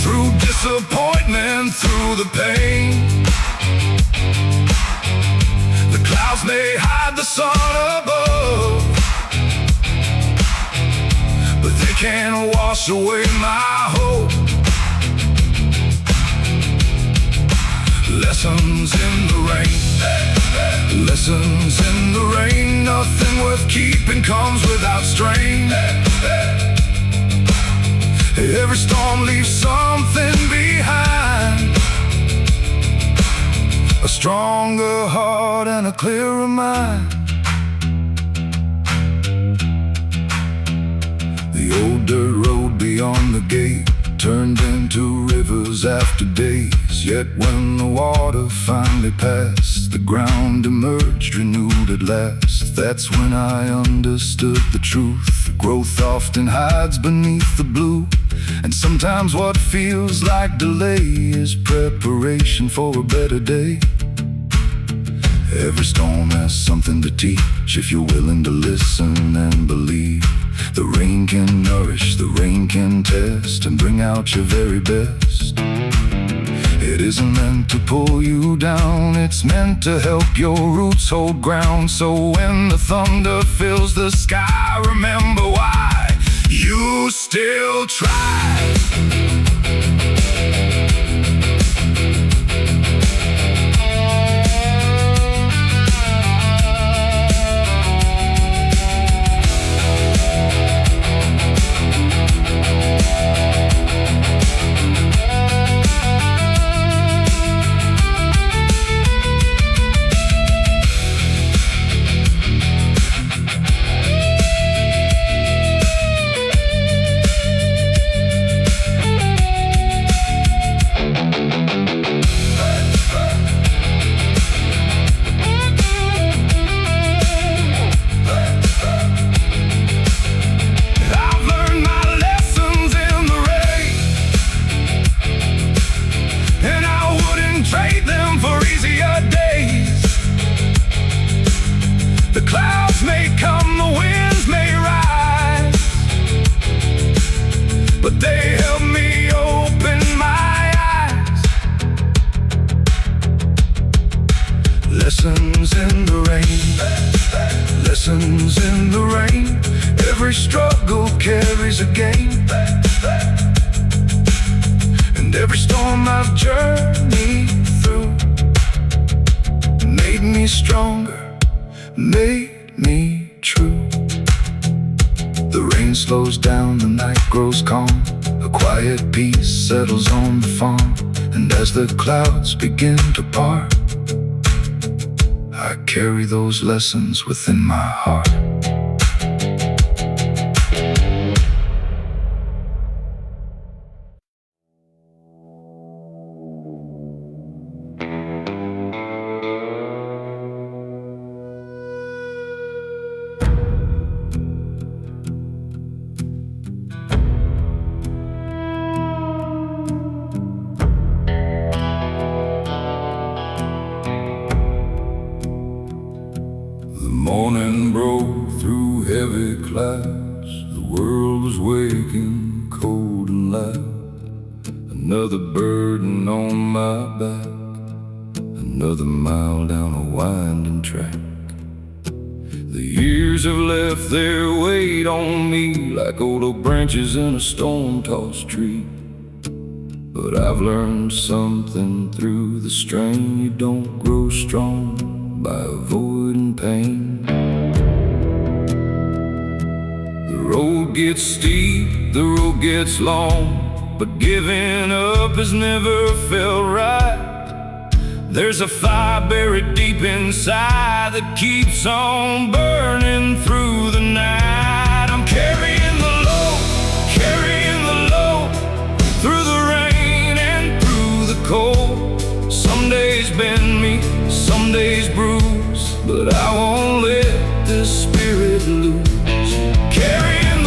through disappointment, through the pain. The clouds may hide the sun above, but they can't wash away my hope. Lessons in the rain, lessons in the rain. Nothing worth keeping comes without strain. Every storm leaves something behind, a stronger heart and a clearer mind. The old dirt road beyond the gate turned into rivers after days. Yet when the water finally passed, the ground emerged renewed at last. That's when I understood the truth. Growth often hides beneath the blue, and sometimes what feels like delay is preparation for a better day. Every storm has something to teach if you're willing to listen and believe. The rain can nourish, the rain can test and bring out your very best. It isn't meant to pull you down, it's meant to help your roots hold ground. So when the thunder fills the sky, remember why you still try. struggle carries a gain, and every storm I've journeyed through made me stronger, made me true. The rain slows down, the night grows calm, a quiet peace settles on the farm. And as the clouds begin to part, I carry those lessons within my heart. Morning broke through heavy clouds. The world was waking cold and loud. Another burden on my back, another mile down a winding track. The years have left their weight on me like old oak branches in a storm-tossed tree. But I've learned something through the strain. You don't grow strong by avoiding pain. The road gets steep, the road gets long, but giving up has never felt right. There's a fire buried deep inside that keeps on burning through the night. I'm carrying the load, through the rain and through the cold. Some days bend me, some days bruise, but I won't let this spirit loose. Carrying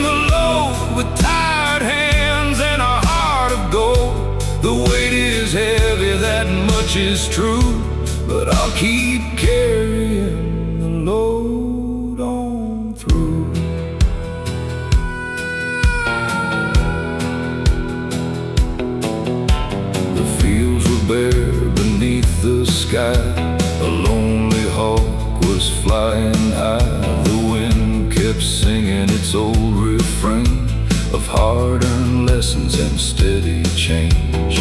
the load with tired hands and a heart of gold. The weight is heavy, that much is true, but I'll keep carrying the load on through. The fields were bare beneath the sky. A lonely hawk was flying high. The wind kept singing its old refrain of hard-earned lessons and steady change.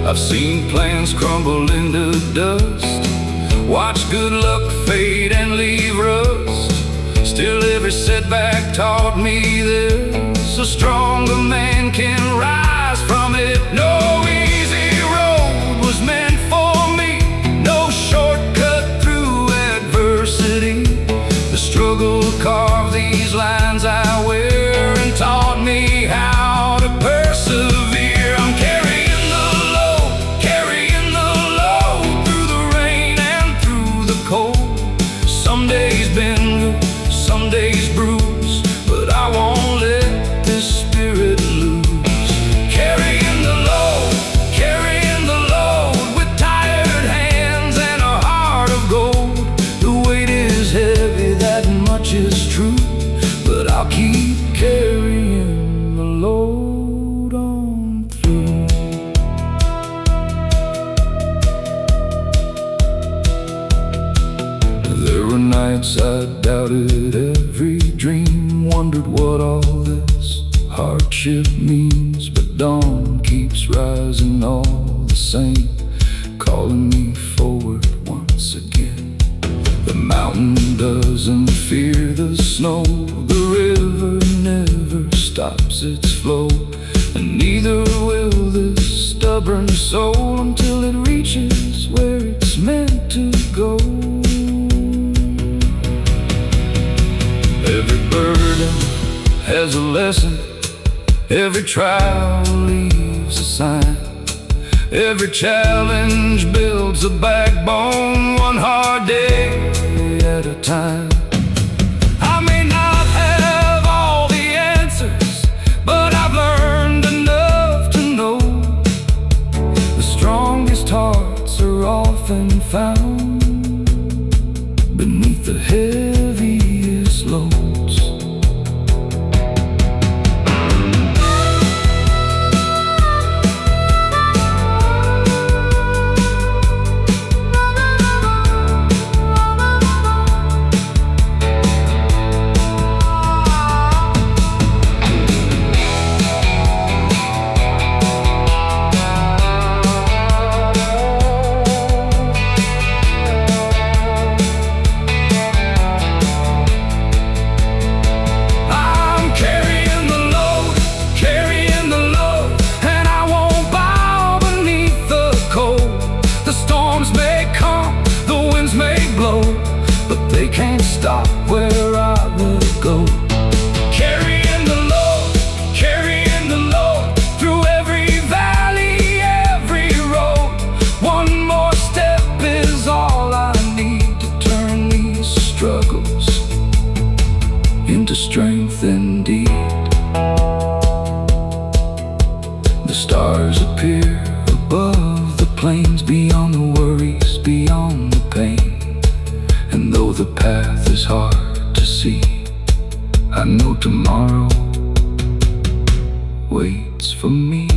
I've seen plans crumble into dust, watch good luck fade and leave rust. Still every setback taught me this: a stronger man can rise from it. No easy road was meant for me, no shortcut through adversity. The struggle carved these lines I wear and taught me how to persevere. I'm carrying the load through the rain and through the cold. Some days bend good, some days bruise, but I won't let this spirit lose. Carrying the load with tired hands and a heart of gold. The weight is heavy, that much is true, but I'll keep carrying the load on through. There were nights I doubted every dream, wondered what all this hardship means. But dawn keeps rising all the same, calling me forward once again. The mountain doesn't fear the snow, the river never stops its flow, and neither will this stubborn soul until it reaches where it's meant to go. Every burden has a lesson, every trial leaves a sign. Every challenge builds a backbone, one hard day at a time. I may not have all the answers, but I've learned enough to know the strongest hearts are often found beneath the heaviest loads. into strength indeed. The stars appear above the plains, beyond the worries, beyond the pain. And though the path is hard to see, I know tomorrow waits for me.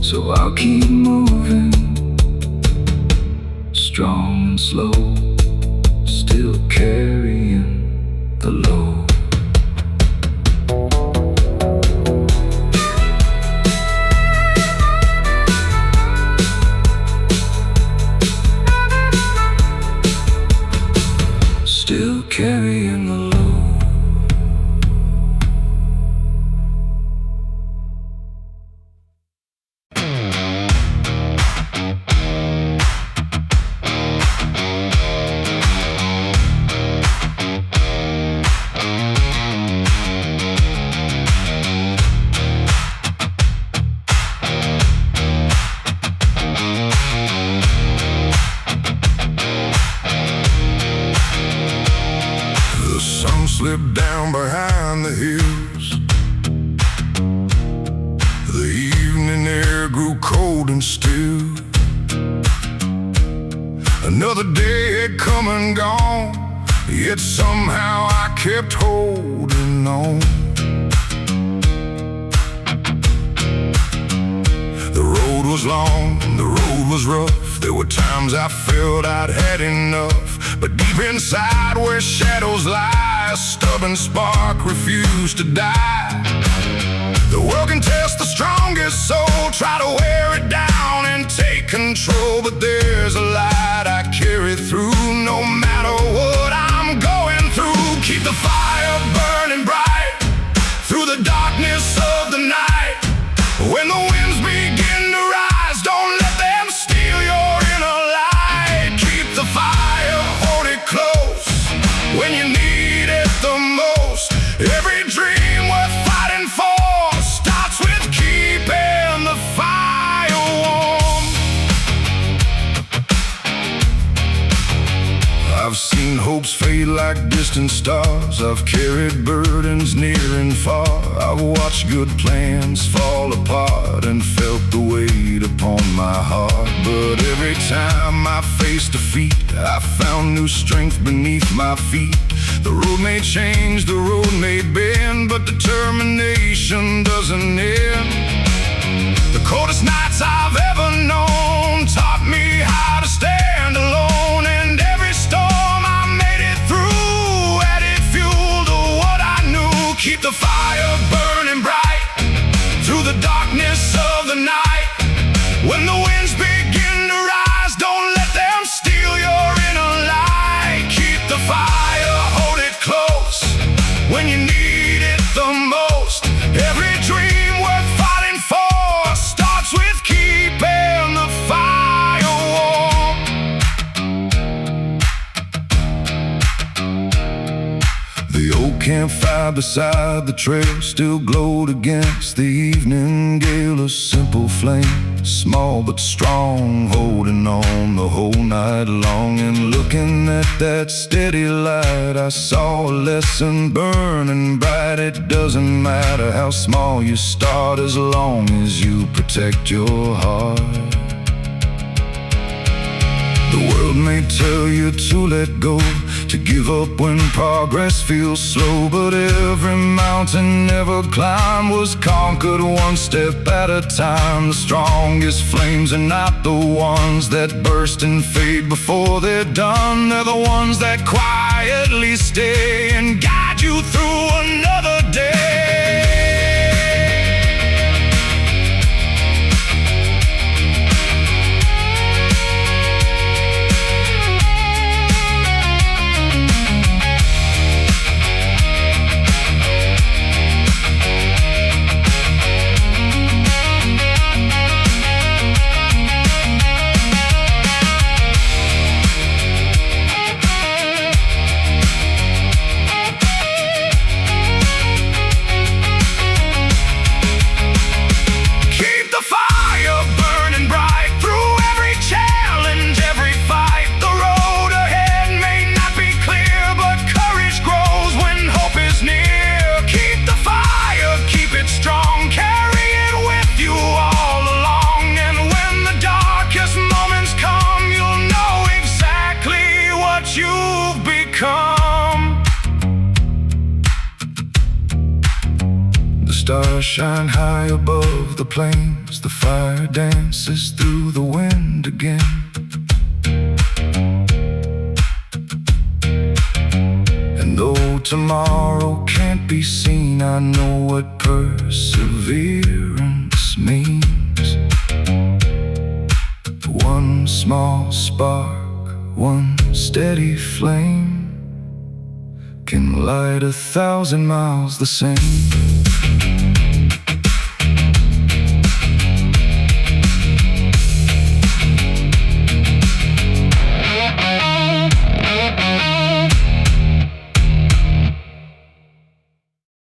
So I'll keep moving, strong and slow, still carrying the load. Still carrying the load. Slipped down behind the hills. The evening air grew cold and still. Another day had come and gone, yet somehow I kept holding on. The road was long, the road was rough. There were times I felt I'd had enough, but deep inside where shadows lie, a stubborn spark refused to die. The world can test the strongest soul, try to wear it down and take control, but there's a light I carry through, no matter what I'm going through. Keep the fire burning bright through the darkness of the night. When the winds begin to rise, don't let them steal your inner light. Keep the fire, hold it close when you need it the most. Every dream worth fighting for starts with keeping the fire warm. I've seen hopes fade like distant stars. I've carried burdens near and far. I've watched good plans fall apart and felt the weight upon my heart. But every time I faced defeat, I found new strength beneath my feet. The road may change, the road may bend, but determination doesn't end. The coldest nights I've ever known taught me how to stand alone. And every storm I made it through, added fuel to what I knew. Keep the fire burning bright through the darkness of the night. When the winds begin to rise, don't let them steal your inner light. Keep the fire, hold it close when you need it the most. Every dream worth fighting for starts with keeping the fire warm. The old campfire beside the trail still glowed against the evening gale. A simple flame, small but strong, holding on the whole night long. And looking at that steady light, I saw a lesson burning bright. It doesn't matter how small you start, as long as you protect your heart. The world may tell you to let go, to give up when progress feels slow, but every mountain ever climbed was conquered one step at a time. The strongest flames are not the ones that burst and fade before they're done. They're the ones that quietly stay and guide you through another day. stars shine high above the plains. The fire dances through the wind again. And though tomorrow can't be seen, I know what perseverance means. One small spark, one steady flame can light 1,000 miles the same.